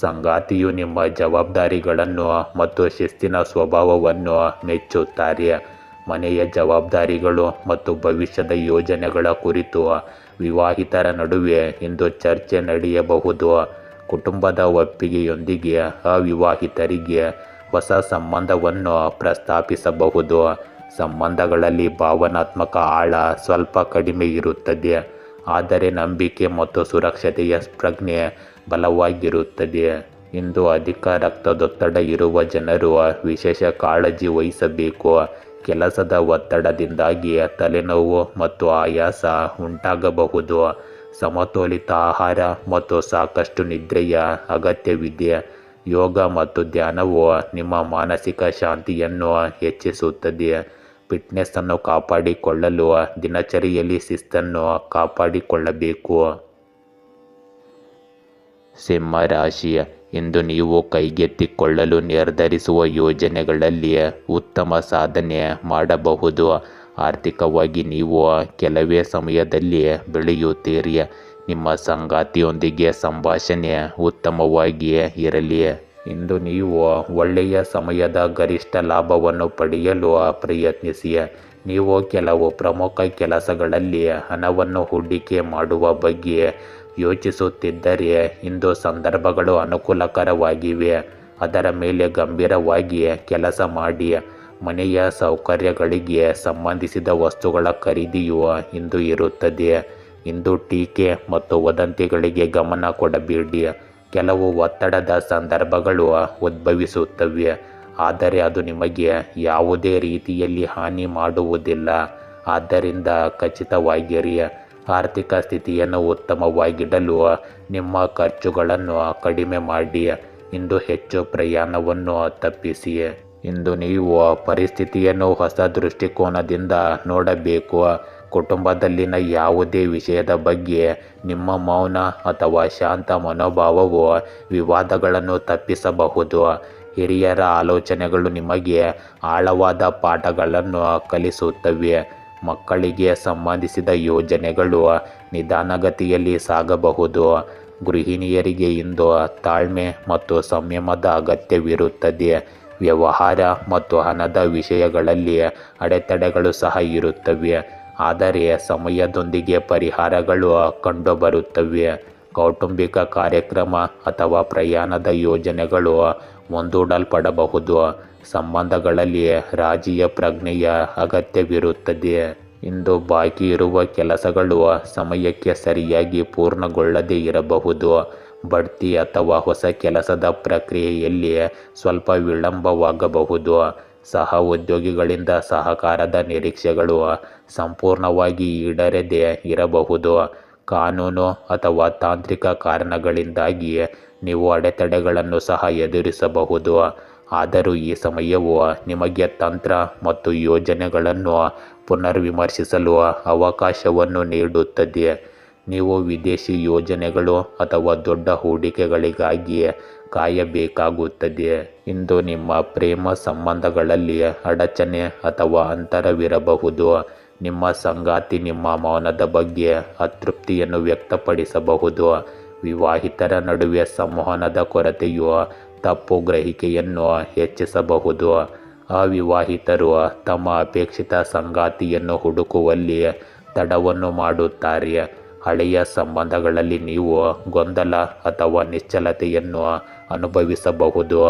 ಸಂಗಾತಿಯು ನಿಮ್ಮ ಜವಾಬ್ದಾರಿಗಳನ್ನು ಮತ್ತು ಶಿಸ್ತಿನ ಸ್ವಭಾವವನ್ನು ಮೆಚ್ಚುತ್ತಾರೆ. ಮನೆಯ ಜವಾಬ್ದಾರಿಗಳು ಮತ್ತು ಭವಿಷ್ಯದ ಯೋಜನೆಗಳ ಕುರಿತು ವಿವಾಹಿತರ ನಡುವೆ ಇಂದು ಚರ್ಚೆ ನಡೆಯಬಹುದು. ಕುಟುಂಬದ ಒಪ್ಪಿಗೆಯೊಂದಿಗೆ ಅವಿವಾಹಿತರಿಗೆ ಹೊಸ ಸಂಬಂಧವನ್ನು ಪ್ರಸ್ತಾಪಿಸಬಹುದು. ಸಂಬಂಧಗಳಲ್ಲಿ ಭಾವನಾತ್ಮಕ ಆಳ ಸ್ವಲ್ಪ ಕಡಿಮೆ ಇರುತ್ತದೆ, ಆದರೆ ನಂಬಿಕೆ ಮತ್ತು ಸುರಕ್ಷತೆಯ ಪ್ರಜ್ಞೆ ಬಲವಾಗಿರುತ್ತದೆ. ಇಂದು ಅಧಿಕ ರಕ್ತದೊತ್ತಡ ಇರುವ ಜನರು ವಿಶೇಷ ಕಾಳಜಿ ವಹಿಸಬೇಕು. ಕೆಲಸದ ಒತ್ತಡದಿಂದಾಗಿ ತಲೆನೋವು ಮತ್ತು ಆಯಾಸ ಉಂಟಾಗಬಹುದು. ಸಮತೋಲಿತ ಆಹಾರ ಮತ್ತು ಸಾಕಷ್ಟು ನಿದ್ರೆಯ ಅಗತ್ಯವಿದೆ. ಯೋಗ ಮತ್ತು ಧ್ಯಾನವು ನಿಮ್ಮ ಮಾನಸಿಕ ಶಾಂತಿಯನ್ನು ಹೆಚ್ಚಿಸುತ್ತದೆ. ಫಿಟ್ನೆಸ್ಸನ್ನು ಕಾಪಾಡಿಕೊಳ್ಳಲು ದಿನಚರಿಯಲ್ಲಿ ಶಿಸ್ತನ್ನು ಕಾಪಾಡಿಕೊಳ್ಳಬೇಕು. ಸಿಂಹ ರಾಶಿಯ ಇಂದು ನೀವು ಕೈಗೆತ್ತಿಕೊಳ್ಳಲು ನಿರ್ಧರಿಸುವ ಯೋಜನೆಗಳಲ್ಲಿ ಉತ್ತಮ ಸಾಧನೆ ಮಾಡಬಹುದು. ಆರ್ಥಿಕವಾಗಿ ನೀವು ಕೆಲವೇ ಸಮಯದಲ್ಲಿ ಬೆಳೆಯುತ್ತೀರಿ. ನಿಮ್ಮ ಸಂಗಾತಿಯೊಂದಿಗೆ ಸಂಭಾಷಣೆ ಉತ್ತಮವಾಗಿ ಇರಲಿ. ಇಂದು ನೀವು ಒಳ್ಳೆಯ ಸಮಯದ ಗರಿಷ್ಠ ಲಾಭವನ್ನು ಪಡೆಯಲು ಪ್ರಯತ್ನಿಸಿ. ನೀವು ಕೆಲವು ಪ್ರಮುಖ ಕೆಲಸಗಳಲ್ಲಿ ಹಣವನ್ನು ಹೂಡಿಕೆ ಮಾಡುವ ಬಗ್ಗೆ ಯೋಚಿಸುತ್ತಿದ್ದರೆ ಇಂದು ಸಂದರ್ಭಗಳು ಅನುಕೂಲಕರವಾಗಿವೆ. ಅದರ ಮೇಲೆ ಗಂಭೀರವಾಗಿ ಕೆಲಸ ಮಾಡಿ. ಮನೆಯ ಸೌಕರ್ಯಗಳಿಗೆ ಸಂಬಂಧಿಸಿದ ವಸ್ತುಗಳ ಖರೀದಿಯು ಇಂದು ಇರುತ್ತದೆ. ಇಂದು ಟೀಕೆ ಮತ್ತು ವದಂತಿಗಳಿಗೆ ಗಮನ ಕೊಡಬೇಡಿ. ಕೆಲವು ಒತ್ತಡದ ಸಂದರ್ಭಗಳು ಉದ್ಭವಿಸುತ್ತವೆ, ಆದರೆ ಅದು ನಿಮಗೆ ಯಾವುದೇ ರೀತಿಯಲ್ಲಿ ಹಾನಿ ಮಾಡುವುದಿಲ್ಲ. ಆದ್ದರಿಂದ ಖಚಿತವಾಗಿರಿ. ಆರ್ಥಿಕ ಸ್ಥಿತಿಯನ್ನು ಉತ್ತಮವಾಗಿಡಲು ನಿಮ್ಮ ಖರ್ಚುಗಳನ್ನು ಕಡಿಮೆ ಮಾಡಿ. ಇಂದು ಹೆಚ್ಚು ಪ್ರಯಾಣವನ್ನು ತಪ್ಪಿಸಿ. ಇಂದು ನೀವು ಪರಿಸ್ಥಿತಿಯನ್ನು ಹೊಸ ದೃಷ್ಟಿಕೋನದಿಂದ ನೋಡಬೇಕು. ಕುಟುಂಬದಲ್ಲಿನ ಯಾವುದೇ ವಿಷಯದ ಬಗ್ಗೆ ನಿಮ್ಮ ಮೌನ ಅಥವಾ ಶಾಂತ ಮನೋಭಾವವು ವಿವಾದಗಳನ್ನು ತಪ್ಪಿಸಬಹುದು. ಹಿರಿಯರ ಆಲೋಚನೆಗಳು ನಿಮಗೆ ಆಳವಾದ ಪಾಠಗಳನ್ನು ಕಲಿಸುತ್ತವೆ. ಮಕ್ಕಳಿಗೆ ಸಂಬಂಧಿಸಿದ ಯೋಜನೆಗಳು ನಿಧಾನಗತಿಯಲ್ಲಿ ಸಾಗಬಹುದು. ಗೃಹಿಣಿಯರಿಗೆ ಇಂದು ತಾಳ್ಮೆ ಮತ್ತು ಸಂಯಮದ ಅಗತ್ಯವಿರುತ್ತದೆ. ವ್ಯವಹಾರ ಮತ್ತು ಹಣದ ವಿಷಯಗಳಲ್ಲಿ ಅಡೆತಡೆಗಳು ಸಹ ಇರುತ್ತವೆ, ಆದರೆ ಸಮಯದೊಂದಿಗೆ ಪರಿಹಾರಗಳು ಕಂಡುಬರುತ್ತವೆ. ಕೌಟುಂಬಿಕ ಕಾರ್ಯಕ್ರಮ ಅಥವಾ ಪ್ರಯಾಣದ ಯೋಜನೆಗಳು ಮುಂದೂಡಲ್ಪಡಬಹುದು. ಸಂಬಂಧಗಳಲ್ಲಿ ರಾಜಿಯ ಪ್ರಜ್ಞೆಯ ಅಗತ್ಯವಿರುತ್ತದೆ. ಇಂದು ಬಾಕಿ ಇರುವ ಕೆಲಸಗಳು ಸಮಯಕ್ಕೆ ಸರಿಯಾಗಿ ಪೂರ್ಣಗೊಳ್ಳದೇ ಇರಬಹುದು. ಬಡ್ತಿ ಅಥವಾ ಹೊಸ ಕೆಲಸದ ಪ್ರಕ್ರಿಯೆಯಲ್ಲಿ ಸ್ವಲ್ಪ ವಿಳಂಬವಾಗಬಹುದು. ಸಹ ಉದ್ಯೋಗಿಗಳಿಂದ ಸಹಕಾರದ ನಿರೀಕ್ಷೆಗಳು ಸಂಪೂರ್ಣವಾಗಿ ಈಡೇರದೇ ಇರಬಹುದು. ಕಾನೂನು ಅಥವಾ ತಾಂತ್ರಿಕ ಕಾರಣಗಳಿಂದಾಗಿ ನೀವು ಅಡೆತಡೆಗಳನ್ನು ಸಹ ಎದುರಿಸಬಹುದು. ಆದರೂ ಈ ಸಮಯವು ನಿಮಗೆ ತಂತ್ರ ಮತ್ತು ಯೋಜನೆಗಳನ್ನು ಪುನರ್ವಿಮರ್ಶಿಸಲು ಅವಕಾಶವನ್ನು ನೀಡುತ್ತದೆ. ನೀವು ವಿದೇಶಿ ಯೋಜನೆಗಳು ಅಥವಾ ದೊಡ್ಡ ಹೂಡಿಕೆಗಳಿಗಾಗಿ ಕಾಯಬೇಕಾಗುತ್ತದೆ. ಇಂದು ನಿಮ್ಮ ಪ್ರೇಮ ಸಂಬಂಧಗಳಲ್ಲಿ ಅಡಚಣೆ ಅಥವಾ ಅಂತರವಿರಬಹುದು. ನಿಮ್ಮ ಸಂಗಾತಿ ನಿಮ್ಮ ಮೌನದ ಬಗ್ಗೆ ಅತೃಪ್ತಿಯನ್ನು ವ್ಯಕ್ತಪಡಿಸಬಹುದು. ವಿವಾಹಿತರ ನಡುವೆ ಸಂವಹನದ ಕೊರತೆಯು ತಪ್ಪು ಗ್ರಹಿಕೆಯನ್ನು ಹೆಚ್ಚಿಸಬಹುದು. ಅವಿವಾಹಿತರು ತಮ್ಮ ಅಪೇಕ್ಷಿತ ಸಂಗಾತಿಯನ್ನು ಹುಡುಕುವಲ್ಲಿ ತಡವನ್ನು ಮಾಡುತ್ತಾರೆ. ಹಳೆಯ ಸಂಬಂಧಗಳಲ್ಲಿ ನೀವು ಗೊಂದಲ ಅಥವಾ ನಿಶ್ಚಲತೆಯನ್ನು ಅನುಭವಿಸಬಹುದು.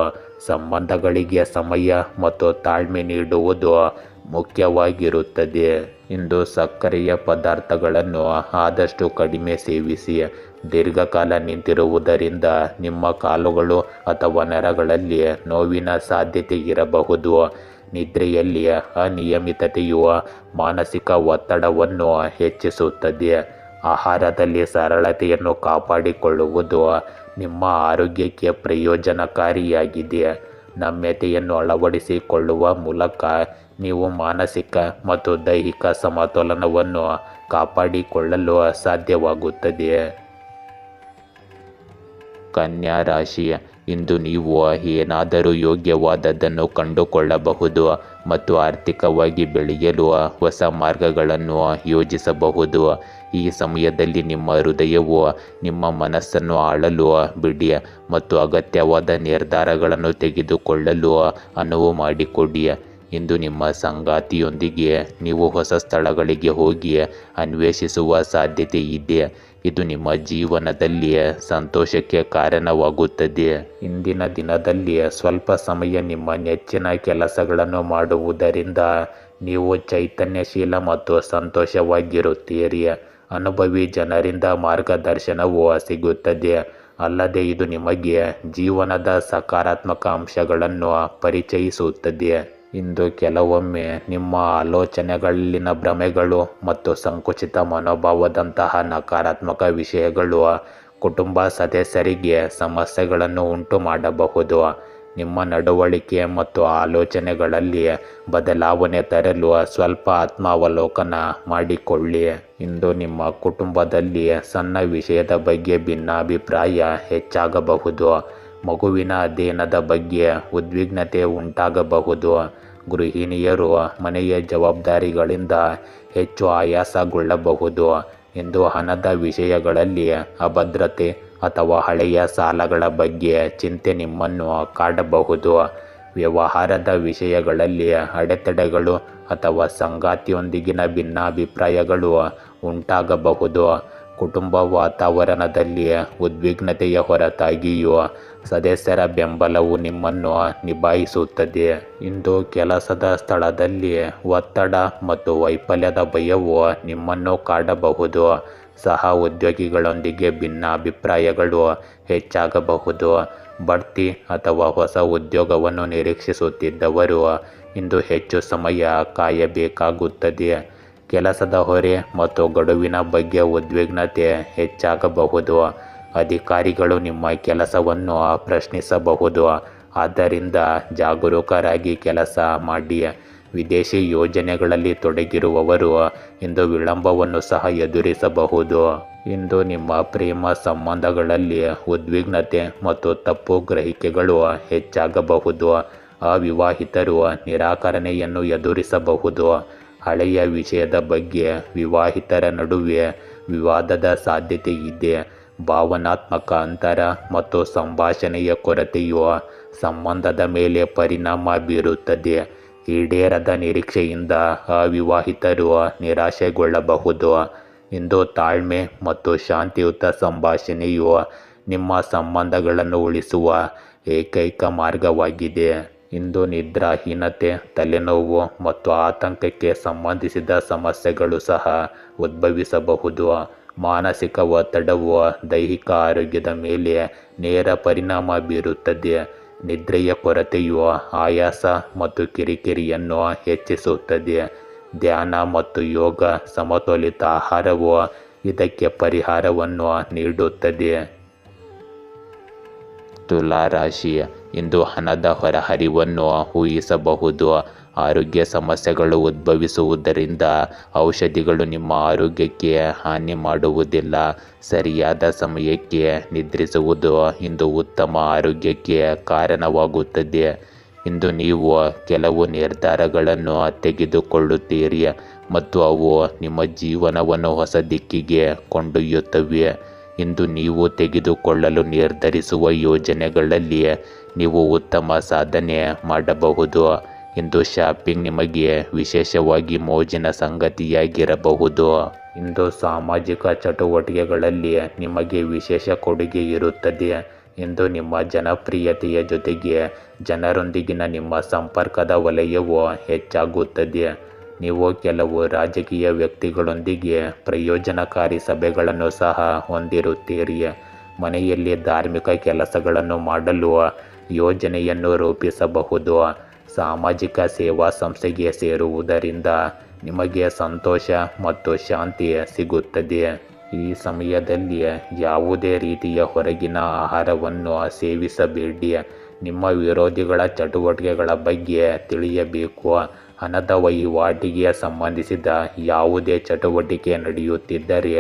ಸಂಬಂಧಗಳಿಗೆ ಸಮಯ ಮತ್ತು ತಾಳ್ಮೆ ನೀಡುವುದು ಮುಖ್ಯವಾಗಿರುತ್ತದೆ. ಇಂದು ಸಕ್ಕರೆಯ ಪದಾರ್ಥಗಳನ್ನು ಆದಷ್ಟು ಕಡಿಮೆ ಸೇವಿಸಿ. ದೀರ್ಘಕಾಲ ನಿಂತಿರುವುದರಿಂದ ನಿಮ್ಮ ಕಾಲುಗಳು ಅಥವಾ ನರಗಳಲ್ಲಿ ನೋವಿನ ಸಾಧ್ಯತೆ ಇರಬಹುದು. ನಿದ್ರೆಯಲ್ಲಿ ಅನಿಯಮಿತತೆಯು ಮಾನಸಿಕ ಒತ್ತಡವನ್ನು ಹೆಚ್ಚಿಸುತ್ತದೆ. ಆಹಾರದಲ್ಲಿ ಸರಳತೆಯನ್ನು ಕಾಪಾಡಿಕೊಳ್ಳುವುದು ನಿಮ್ಮ ಆರೋಗ್ಯಕ್ಕೆ ಪ್ರಯೋಜನಕಾರಿಯಾಗಿದೆ. ನಮ್ಯತೆಯನ್ನು ಅಳವಡಿಸಿಕೊಳ್ಳುವ ಮೂಲಕ ನೀವು ಮಾನಸಿಕ ಮತ್ತು ದೈಹಿಕ ಸಮತೋಲನವನ್ನು ಕಾಪಾಡಿಕೊಳ್ಳಲು ಸಾಧ್ಯವಾಗುತ್ತದೆ. ಕನ್ಯಾ ರಾಶಿ ಇಂದು ನೀವು ಏನಾದರೂ ಯೋಗ್ಯವಾದದ್ದನ್ನು ಕಂಡುಕೊಳ್ಳಬಹುದು ಮತ್ತು ಆರ್ಥಿಕವಾಗಿ ಬೆಳೆಯಲು ಹೊಸ ಮಾರ್ಗಗಳನ್ನು ಯೋಜಿಸಬಹುದು. ಈ ಸಮಯದಲ್ಲಿ ನಿಮ್ಮ ಹೃದಯವು ನಿಮ್ಮ ಮನಸ್ಸನ್ನು ಆಳಲು ಬಿಡಿ ಮತ್ತು ಅಗತ್ಯವಾದ ನಿರ್ಧಾರಗಳನ್ನು ತೆಗೆದುಕೊಳ್ಳಲು ಅನುವು ಮಾಡಿಕೊಡಿ. ಇಂದು ನಿಮ್ಮ ಸಂಗಾತಿಯೊಂದಿಗೆ ನೀವು ಹೊಸ ಸ್ಥಳಗಳಿಗೆ ಹೋಗಿ ಅನ್ವೇಷಿಸುವ ಸಾಧ್ಯತೆ ಇದೆ. ಇದು ನಿಮ್ಮ ಜೀವನದಲ್ಲಿ ಸಂತೋಷಕ್ಕೆ ಕಾರಣವಾಗುತ್ತದೆ. ಇಂದಿನ ದಿನದಲ್ಲಿ ಸ್ವಲ್ಪ ಸಮಯ ನಿಮ್ಮ ನೆಚ್ಚಿನ ಕೆಲಸಗಳನ್ನು ಮಾಡುವುದರಿಂದ ನೀವು ಚೈತನ್ಯಶೀಲ ಮತ್ತು ಸಂತೋಷವಾಗಿರುತ್ತೀರಿ. ಅನುಭವಿ ಜನರಿಂದ ಮಾರ್ಗದರ್ಶನವೂ ಸಿಗುತ್ತದೆ. ಅಲ್ಲದೆ ಇದು ನಿಮಗೆ ಜೀವನದ ಸಕಾರಾತ್ಮಕ ಅಂಶಗಳನ್ನು ಪರಿಚಯಿಸುತ್ತದೆ. ಇಂದು ಕೆಲವೊಮ್ಮೆ ನಿಮ್ಮ ಆಲೋಚನೆಗಳಲ್ಲಿನ ಭ್ರಮೆಗಳು ಮತ್ತು ಸಂಕುಚಿತ ಮನೋಭಾವದಂತಹ ನಕಾರಾತ್ಮಕ ವಿಷಯಗಳು ಕುಟುಂಬ ಸದಸ್ಯರಿಗೆ ಸಮಸ್ಯೆಗಳನ್ನು ಉಂಟು ಮಾಡಬಹುದು. ನಿಮ್ಮ ನಡವಳಿಕೆ ಮತ್ತು ಆಲೋಚನೆಗಳಲ್ಲಿ ಬದಲಾವಣೆ ತರಲು ಸ್ವಲ್ಪ ಆತ್ಮಾವಲೋಕನ ಮಾಡಿಕೊಳ್ಳಿ. ಇಂದು ನಿಮ್ಮ ಕುಟುಂಬದಲ್ಲಿ ಸಣ್ಣ ವಿಷಯದ ಬಗ್ಗೆ ಭಿನ್ನಾಭಿಪ್ರಾಯ ಹೆಚ್ಚಾಗಬಹುದು. ಮಗುವಿನ ಅಧ್ಯಯನದ ಬಗ್ಗೆ ಉದ್ವಿಗ್ನತೆ ಉಂಟಾಗಬಹುದು. ಗೃಹಿಣಿಯರು ಮನೆಯ ಜವಾಬ್ದಾರಿಗಳಿಂದ ಹೆಚ್ಚು ಆಯಾಸಗೊಳ್ಳಬಹುದು. ಇಂದು ಹಣದ ವಿಷಯಗಳಲ್ಲಿ ಅಭದ್ರತೆ ಅಥವಾ ಹಳೆಯ ಸಾಲಗಳ ಬಗ್ಗೆ ಚಿಂತೆ ನಿಮ್ಮನ್ನು ಕಾಡಬಹುದು. ವ್ಯವಹಾರದ ವಿಷಯಗಳಲ್ಲಿ ಅಡೆತಡೆಗಳು ಅಥವಾ ಸಂಗಾತಿಯೊಂದಿಗಿನ ಭಿನ್ನಾಭಿಪ್ರಾಯಗಳು ಉಂಟಾಗಬಹುದು. ಕುಟುಂಬ ವಾತಾವರಣದಲ್ಲಿ ಉದ್ವಿಗ್ನತೆಯ ಹೊರತಾಗಿಯೂ ಸದಸ್ಯರ ಬೆಂಬಲವು ನಿಮ್ಮನ್ನು ನಿಭಾಯಿಸುತ್ತದೆ. ಇಂದು ಕೆಲಸದ ಸ್ಥಳದಲ್ಲಿ ಒತ್ತಡ ಮತ್ತು ವೈಫಲ್ಯದ ಭಯವು ನಿಮ್ಮನ್ನು ಕಾಡಬಹುದು. ಸಹ ಉದ್ಯೋಗಿಗಳೊಂದಿಗೆ ಭಿನ್ನಾಭಿಪ್ರಾಯಗಳು ಹೆಚ್ಚಾಗಬಹುದು. ಬಡ್ತಿ ಅಥವಾ ಹೊಸ ಉದ್ಯೋಗವನ್ನು ನಿರೀಕ್ಷಿಸುತ್ತಿದ್ದವರು ಇಂದು ಹೆಚ್ಚು ಸಮಯ ಕಾಯಬೇಕಾಗುತ್ತದೆ. ಕೆಲಸದ ಹೊರೆ ಮತ್ತು ಗಡುವಿನ ಬಗ್ಗೆ ಉದ್ವಿಗ್ನತೆ ಹೆಚ್ಚಾಗಬಹುದು. ಅಧಿಕಾರಿಗಳು ನಿಮ್ಮ ಕೆಲಸವನ್ನು ಪ್ರಶ್ನಿಸಬಹುದು. ಆದ್ದರಿಂದ ಜಾಗರೂಕರಾಗಿ ಕೆಲಸ ಮಾಡಿ. ವಿದೇಶಿ ಯೋಜನೆಗಳಲ್ಲಿ ತೊಡಗಿರುವವರು ಇಂದು ವಿಳಂಬವನ್ನು ಸಹ ಎದುರಿಸಬಹುದು. ಇಂದು ನಿಮ್ಮ ಪ್ರೇಮ ಸಂಬಂಧಗಳಲ್ಲಿ ಉದ್ವಿಗ್ನತೆ ಮತ್ತು ತಪ್ಪು ಗ್ರಹಿಕೆಗಳು ಹೆಚ್ಚಾಗಬಹುದು. ಅವಿವಾಹಿತರು ನಿರಾಕರಣೆಯನ್ನು ಎದುರಿಸಬಹುದು. ಹಳೆಯ ವಿಷಯದ ಬಗ್ಗೆ ವಿವಾಹಿತರ ನಡುವೆ ವಿವಾದದ ಸಾಧ್ಯತೆ ಇದೆ. ಭಾವನಾತ್ಮಕ ಅಂತರ ಮತ್ತು ಸಂಭಾಷಣೆಯ ಕೊರತೆಯು ಸಂಬಂಧದ ಮೇಲೆ ಪರಿಣಾಮ ಬೀರುತ್ತದೆ. ಈಡೇರದ ನಿರೀಕ್ಷೆಯಿಂದ ಅವಿವಾಹಿತರು ನಿರಾಶೆಗೊಳ್ಳಬಹುದು. ಇಂದು ತಾಳ್ಮೆ ಮತ್ತು ಶಾಂತಿಯುತ ಸಂಭಾಷಣೆಯು ನಿಮ್ಮ ಸಂಬಂಧಗಳನ್ನು ಉಳಿಸುವ ಏಕೈಕ ಮಾರ್ಗವಾಗಿದೆ. ಇಂದು ನಿದ್ರಾಹೀನತೆ, ತಲೆನೋವು ಮತ್ತು ಆತಂಕಕ್ಕೆ ಸಂಬಂಧಿಸಿದ ಸಮಸ್ಯೆಗಳು ಸಹ ಉದ್ಭವಿಸಬಹುದು. ಮಾನಸಿಕ ಒತ್ತಡವು ದೈಹಿಕ ಆರೋಗ್ಯದ ಮೇಲೆ ನೇರ ಪರಿಣಾಮ ಬೀರುತ್ತದೆ. ನಿದ್ರೆಯ ಕೊರತೆಯು ಆಯಾಸ ಮತ್ತು ಕಿರಿಕಿರಿಯನ್ನು ಹೆಚ್ಚಿಸುತ್ತದೆ. ಧ್ಯಾನ ಮತ್ತು ಯೋಗ, ಸಮತೋಲಿತ ಆಹಾರವು ಇದಕ್ಕೆ ಪರಿಹಾರವನ್ನು ನೀಡುತ್ತದೆ. ತುಲಾ ರಾಶಿ, ಇಂದು ಹಣದ ಹೊರಹರಿವನ್ನು ಊಹಿಸಬಹುದು. ಆರೋಗ್ಯ ಸಮಸ್ಯೆಗಳು ಉದ್ಭವಿಸುವುದರಿಂದ ಔಷಧಿಗಳು ನಿಮ್ಮ ಆರೋಗ್ಯಕ್ಕೆ ಹಾನಿ ಮಾಡುವುದಿಲ್ಲ. ಸರಿಯಾದ ಸಮಯಕ್ಕೆ ನಿದ್ರಿಸುವುದು ಇಂದು ಉತ್ತಮ ಆರೋಗ್ಯಕ್ಕೆ ಕಾರಣವಾಗುತ್ತದೆ. ಇಂದು ನೀವು ಕೆಲವು ನಿರ್ಧಾರಗಳನ್ನು ತೆಗೆದುಕೊಳ್ಳುತ್ತೀರಿ ಮತ್ತು ಅವು ನಿಮ್ಮ ಜೀವನವನ್ನು ಹೊಸ ದಿಕ್ಕಿಗೆ ಕೊಂಡೊಯ್ಯುತ್ತವೆ. ಇಂದು ನೀವು ತೆಗೆದುಕೊಳ್ಳಲು ನಿರ್ಧರಿಸುವ ಯೋಜನೆಗಳಲ್ಲಿ ನೀವು ಉತ್ತಮ ಸಾಧನೆ ಮಾಡಬಹುದು. ಇಂದು ಶಾಪಿಂಗ್ ನಿಮಗೆ ವಿಶೇಷವಾಗಿ ಮೋಜಿನ ಸಂಗತಿಯಾಗಿರಬಹುದು. ಇಂದು ಸಾಮಾಜಿಕ ಚಟುವಟಿಕೆಗಳಲ್ಲಿ ನಿಮಗೆ ವಿಶೇಷ ಕೊಡುಗೆ ಇರುತ್ತದೆ. ಇಂದು ನಿಮ್ಮ ಜನಪ್ರಿಯತೆಯ ಜೊತೆಗೆ ಜನರೊಂದಿಗಿನ ನಿಮ್ಮ ಸಂಪರ್ಕದ ವಲಯವು ಹೆಚ್ಚಾಗುತ್ತದೆ. ನೀವು ಕೆಲವು ರಾಜಕೀಯ ವ್ಯಕ್ತಿಗಳೊಂದಿಗೆ ಪ್ರಯೋಜನಕಾರಿ ಸಭೆಗಳನ್ನು ಸಹ ಹೊಂದಿರುತ್ತೀರಿ. ಮನೆಯಲ್ಲಿ ಧಾರ್ಮಿಕ ಕೆಲಸಗಳನ್ನು ಮಾಡಲು ಯೋಜನೆಯನ್ನು ರೂಪಿಸಬಹುದು. ಸಾಮಾಜಿಕ ಸೇವಾ ಸಂಸ್ಥೆಗೆ ಸೇರುವುದರಿಂದ ನಿಮಗೆ ಸಂತೋಷ ಮತ್ತು ಶಾಂತಿ ಸಿಗುತ್ತದೆ. ಈ ಸಮಯದಲ್ಲಿ ಯಾವುದೇ ರೀತಿಯ ಹೊರಗಿನ ಆಹಾರವನ್ನು ಸೇವಿಸಬೇಡಿ. ನಿಮ್ಮ ವಿರೋಧಿಗಳ ಚಟುವಟಿಕೆಗಳ ಬಗ್ಗೆ ತಿಳಿಯಬೇಕು. ಹಣದ ವಹಿವಾಟಿಗೆ ಸಂಬಂಧಿಸಿದ ಯಾವುದೇ ಚಟುವಟಿಕೆ ನಡೆಯುತ್ತಿದ್ದರೆ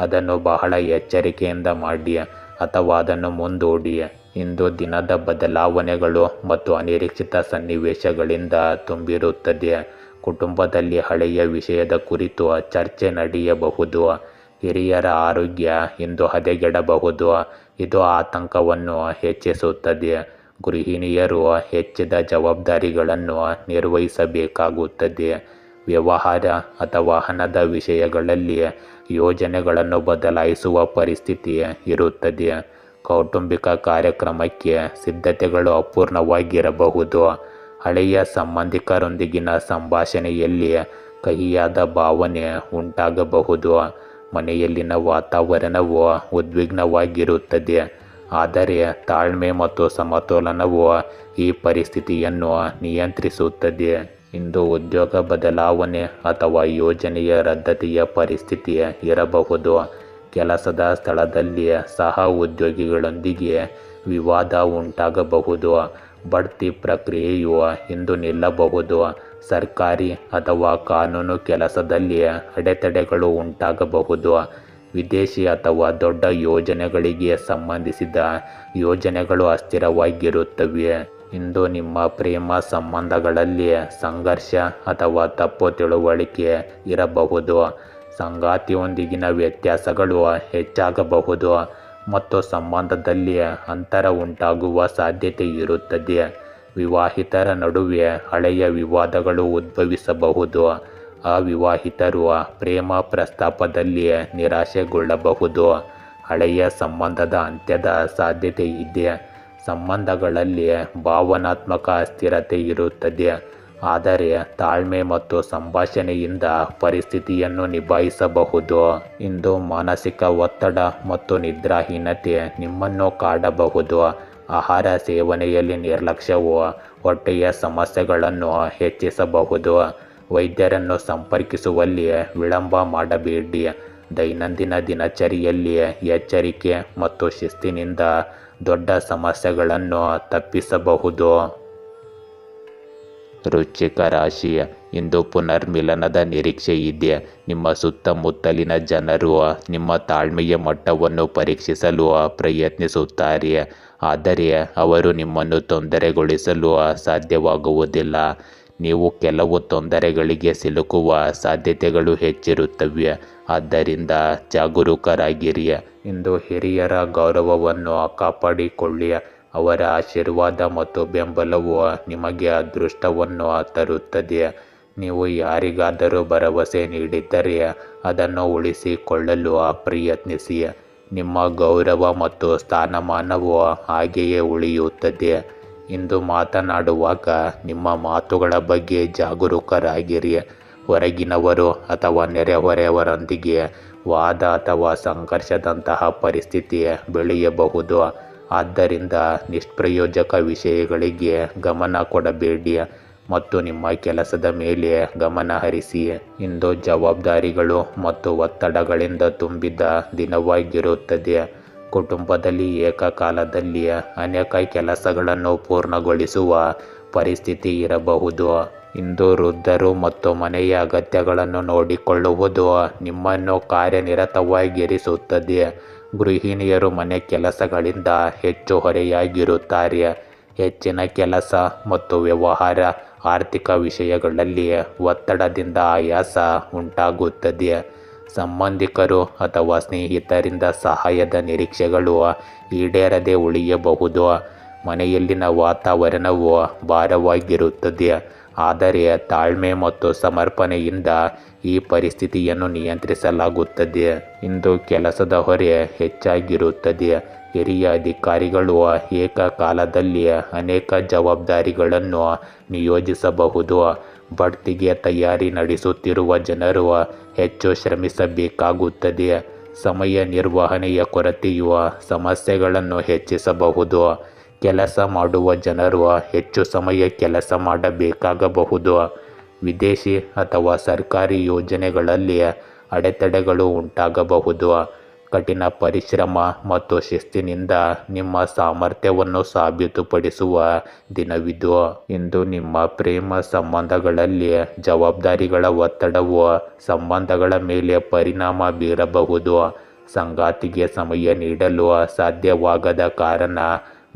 ಅದನ್ನು ಬಹಳ ಎಚ್ಚರಿಕೆಯಿಂದ ಮಾಡಿ. ಅಥವಾ ಅದನ್ನು ಮುಂದೂಡಿ. ಇಂದು ದಿನದ ಬದಲಾವಣೆಗಳು ಮತ್ತು ಅನಿರೀಕ್ಷಿತ ಸನ್ನಿವೇಶಗಳಿಂದ ತುಂಬಿರುತ್ತದೆ. ಕುಟುಂಬದಲ್ಲಿ ಹಳೆಯ ವಿಷಯದ ಕುರಿತು ಚರ್ಚೆ ನಡೆಯಬಹುದು. ಹಿರಿಯರ ಆರೋಗ್ಯ ಇಂದು ಹದಗೆಡಬಹುದು. ಇದು ಆತಂಕವನ್ನು ಹೆಚ್ಚಿಸುತ್ತದೆ. ಗೃಹಿಣಿಯರು ಹೆಚ್ಚಿದ ಜವಾಬ್ದಾರಿಗಳನ್ನು ನಿರ್ವಹಿಸಬೇಕಾಗುತ್ತದೆ. ವ್ಯವಹಾರ ಅಥವಾ ಹಣದ ವಿಷಯಗಳಲ್ಲಿ ಯೋಜನೆಗಳನ್ನು ಬದಲಾಯಿಸುವ ಪರಿಸ್ಥಿತಿ ಇರುತ್ತದೆ. ಕೌಟುಂಬಿಕ ಕಾರ್ಯಕ್ರಮಕ್ಕೆ ಸಿದ್ಧತೆಗಳು ಅಪೂರ್ಣವಾಗಿರಬಹುದು. ಹಳೆಯ ಸಂಬಂಧಿಕರೊಂದಿಗಿನ ಸಂಭಾಷಣೆಯಲ್ಲಿ ಕಹಿಯಾದ ಭಾವನೆ ಉಂಟಾಗಬಹುದು. ಮನೆಯಲ್ಲಿನ ವಾತಾವರಣವು ಉದ್ವಿಗ್ನವಾಗಿರುತ್ತದೆ. ಆದರೆ ತಾಳ್ಮೆ ಮತ್ತು ಸಮತೋಲನವು ಈ ಪರಿಸ್ಥಿತಿಯನ್ನು ನಿಯಂತ್ರಿಸುತ್ತದೆ. ಇಂದು ಉದ್ಯೋಗ ಬದಲಾವಣೆ ಅಥವಾ ಯೋಜನೆಯ ರದ್ದತಿಯ ಪರಿಸ್ಥಿತಿ ಇರಬಹುದು. ಕೆಲಸದ ಸ್ಥಳದಲ್ಲಿ ಸಹ ಉದ್ಯೋಗಿಗಳೊಂದಿಗೆ ವಿವಾದ ಉಂಟಾಗಬಹುದು. ಬಡ್ತಿ ಪ್ರಕ್ರಿಯೆಯು ಇಂದು ನಿಲ್ಲಬಹುದು. ಸರ್ಕಾರಿ ಅಥವಾ ಕಾನೂನು ಕೆಲಸದಲ್ಲಿ ಅಡೆತಡೆಗಳು ಉಂಟಾಗಬಹುದು. ವಿದೇಶಿ ಅಥವಾ ದೊಡ್ಡ ಯೋಜನೆಗಳಿಗೆ ಸಂಬಂಧಿಸಿದ ಯೋಜನೆಗಳು ಅಸ್ಥಿರವಾಗಿರುತ್ತವೆ. ಇಂದು ನಿಮ್ಮ ಪ್ರೇಮ ಸಂಬಂಧಗಳಲ್ಲಿ ಸಂಘರ್ಷ ಅಥವಾ ತಪ್ಪು ತಿಳುವಳಿಕೆ ಇರಬಹುದು. ಸಂಗಾತಿಯೊಂದಿಗಿನ ವ್ಯತ್ಯಾಸಗಳು ಹೆಚ್ಚಾಗಬಹುದು ಮತ್ತು ಸಂಬಂಧದಲ್ಲಿ ಅಂತರ ಉಂಟಾಗುವ ಸಾಧ್ಯತೆ ಇರುತ್ತದೆ. ವಿವಾಹಿತರ ನಡುವೆ ಹಳೆಯ ವಿವಾದಗಳು ಉದ್ಭವಿಸಬಹುದು. ಅವಿವಾಹಿತರು ಪ್ರೇಮ ಪ್ರಸ್ತಾಪದಲ್ಲಿ ನಿರಾಶೆಗೊಳ್ಳಬಹುದು. ಹಳೆಯ ಸಂಬಂಧದ ಅಂತ್ಯದ ಸಾಧ್ಯತೆ ಇದೆ. ಸಂಬಂಧಗಳಲ್ಲಿ ಭಾವನಾತ್ಮಕ ಅಸ್ಥಿರತೆ ಇರುತ್ತದೆ. ಆದರೆ ತಾಳ್ಮೆ ಮತ್ತು ಸಂಭಾಷಣೆಯಿಂದ ಪರಿಸ್ಥಿತಿಯನ್ನು ನಿಭಾಯಿಸಬಹುದು. ಇಂದು ಮಾನಸಿಕ ಒತ್ತಡ ಮತ್ತು ನಿದ್ರಾಹೀನತೆ ನಿಮ್ಮನ್ನು ಕಾಡಬಹುದು. ಆಹಾರ ಸೇವನೆಯಲ್ಲಿ ನಿರ್ಲಕ್ಷ್ಯವು ಹೊಟ್ಟೆಯ ಸಮಸ್ಯೆಗಳನ್ನು ಹೆಚ್ಚಿಸಬಹುದು. ವೈದ್ಯರನ್ನು ಸಂಪರ್ಕಿಸುವಲ್ಲಿ ವಿಳಂಬ ಮಾಡಬೇಡಿ. ದೈನಂದಿನ ದಿನಚರಿಯಲ್ಲಿ ಎಚ್ಚರಿಕೆ ಮತ್ತು ಶಿಸ್ತಿನಿಂದ ದೊಡ್ಡ ಸಮಸ್ಯೆಗಳನ್ನು ತಪ್ಪಿಸಬಹುದು. ವೃಶ್ಚಿಕ ರಾಶಿ, ಇಂದು ಪುನರ್ಮಿಲನದ ನಿರೀಕ್ಷೆ ಇದೆ. ನಿಮ್ಮ ಸುತ್ತಮುತ್ತಲಿನ ಜನರು ನಿಮ್ಮ ತಾಳ್ಮೆಯ ಮಟ್ಟವನ್ನು ಪರೀಕ್ಷಿಸಲು ಪ್ರಯತ್ನಿಸುತ್ತಾರೆ. ಆದರೆ ಅವರು ನಿಮ್ಮನ್ನು ತೊಂದರೆಗೊಳಿಸಲು ಸಾಧ್ಯವಾಗುವುದಿಲ್ಲ. ನೀವು ಕೆಲವು ತೊಂದರೆಗಳಿಗೆ ಸಿಲುಕುವ ಸಾಧ್ಯತೆಗಳು ಹೆಚ್ಚಿರುತ್ತವೆ. ಆದ್ದರಿಂದ ಜಾಗರೂಕರಾಗಿರಿ. ಇಂದು ಹಿರಿಯರ ಗೌರವವನ್ನು ಕಾಪಾಡಿಕೊಳ್ಳಿ. ಅವರ ಆಶೀರ್ವಾದ ಮತ್ತು ಬೆಂಬಲವು ನಿಮಗೆ ಅದೃಷ್ಟವನ್ನು ತರುತ್ತದೆ. ನೀವು ಯಾರಿಗಾದರೂ ಭರವಸೆ ನೀಡಿದ್ದರೆ ಅದನ್ನು ಉಳಿಸಿಕೊಳ್ಳಲು ಪ್ರಯತ್ನಿಸಿ. ನಿಮ್ಮ ಗೌರವ ಮತ್ತು ಸ್ಥಾನಮಾನವು ಹಾಗೆಯೇ ಉಳಿಯುತ್ತದೆ. ಇಂದು ಮಾತನಾಡುವಾಗ ನಿಮ್ಮ ಮಾತುಗಳ ಬಗ್ಗೆ ಜಾಗರೂಕರಾಗಿರಿ. ಹೊರಗಿನವರು ಅಥವಾ ನೆರೆಹೊರೆಯವರೊಂದಿಗೆ ವಾದ ಅಥವಾ ಸಂಘರ್ಷದಂತಹ ಪರಿಸ್ಥಿತಿ ಬೆಳೆಯಬಹುದು. ಆದ್ದರಿಂದ ನಿಷ್ಪ್ರಯೋಜಕ ವಿಷಯಗಳಿಗೆ ಗಮನ ಕೊಡಬೇಡಿ ಮತ್ತು ನಿಮ್ಮ ಕೆಲಸದ ಮೇಲೆ ಗಮನ ಹರಿಸಿ. ಇಂದು ಜವಾಬ್ದಾರಿಗಳು ಮತ್ತು ಒತ್ತಡಗಳಿಂದ ತುಂಬಿದ ದಿನವಾಗಿರುತ್ತದೆ. ಕುಟುಂಬದಲ್ಲಿ ಏಕಕಾಲದಲ್ಲಿ ಅನೇಕ ಕೆಲಸಗಳನ್ನು ಪೂರ್ಣಗೊಳಿಸುವ ಪರಿಸ್ಥಿತಿ ಇರಬಹುದು. ಇಂದು ವೃದ್ಧರು ಮತ್ತು ಮನೆಯ ಅಗತ್ಯಗಳನ್ನು ನೋಡಿಕೊಳ್ಳುವುದು ನಿಮ್ಮನ್ನು ಕಾರ್ಯನಿರತವಾಗಿರಿಸುತ್ತದೆ. ಗೃಹಿಣಿಯರು ಮನೆ ಕೆಲಸಗಳಿಂದ ಹೆಚ್ಚು ಹೊರೆಯಾಗಿರುತ್ತಾರೆ. ಹೆಚ್ಚಿನ ಕೆಲಸ ಮತ್ತು ವ್ಯವಹಾರ ಆರ್ಥಿಕ ವಿಷಯಗಳಲ್ಲಿ ಒತ್ತಡದಿಂದ ಆಯಾಸ ಉಂಟಾಗುತ್ತದೆ. ಸಂಬಂಧಿಕರು ಅಥವಾ ಸ್ನೇಹಿತರಿಂದ ಸಹಾಯದ ನಿರೀಕ್ಷೆಗಳು ಈಡೇರದೆ ಉಳಿಯಬಹುದು. ಮನೆಯಲ್ಲಿನ ವಾತಾವರಣವು ಭಾರವಾಗಿರುತ್ತದೆ. ಆದರೆ ತಾಳ್ಮೆ ಮತ್ತು ಸಮರ್ಪಣೆಯಿಂದ ಈ ಪರಿಸ್ಥಿತಿಯನ್ನು ನಿಯಂತ್ರಿಸಲಾಗುತ್ತದೆ. ಇಂದು ಕೆಲಸದ ಹೊರೆ ಹೆಚ್ಚಾಗಿರುತ್ತದೆ. ಹಿರಿಯ ಅಧಿಕಾರಿಗಳು ಏಕಕಾಲದಲ್ಲಿ ಅನೇಕ ಜವಾಬ್ದಾರಿಗಳನ್ನು ನಿಯೋಜಿಸಬಹುದು. ಬಡ್ತಿಗೆ ತಯಾರಿ ನಡೆಸುತ್ತಿರುವ ಜನರು ಹೆಚ್ಚು ಶ್ರಮಿಸಬೇಕಾಗುತ್ತದೆ. ಸಮಯ ನಿರ್ವಹಣೆಯ ಕೊರತೆಯು ಸಮಸ್ಯೆಗಳನ್ನು ಹೆಚ್ಚಿಸಬಹುದು. ಕೆಲಸ ಮಾಡುವ ಜನರು ಹೆಚ್ಚು ಸಮಯ ಕೆಲಸ ಮಾಡಬೇಕಾಗಬಹುದು. ವಿದೇಶಿ ಅಥವಾ ಸರ್ಕಾರಿ ಯೋಜನೆಗಳಲ್ಲಿ ಅಡೆತಡೆಗಳು ಉಂಟಾಗಬಹುದು. ಕಠಿಣ ಪರಿಶ್ರಮ ಮತ್ತು ಶಿಸ್ತಿನಿಂದ ನಿಮ್ಮ ಸಾಮರ್ಥ್ಯವನ್ನು ಸಾಬೀತುಪಡಿಸುವ ದಿನವಿದು. ಇಂದು ನಿಮ್ಮ ಪ್ರೇಮ ಸಂಬಂಧಗಳಲ್ಲಿ ಜವಾಬ್ದಾರಿಗಳ ಒತ್ತಡವು ಸಂಬಂಧಗಳ ಮೇಲೆ ಪರಿಣಾಮ ಬೀರಬಹುದು. ಸಂಗಾತಿಗೆ ಸಮಯ ನೀಡಲು ಸಾಧ್ಯವಾಗದ ಕಾರಣ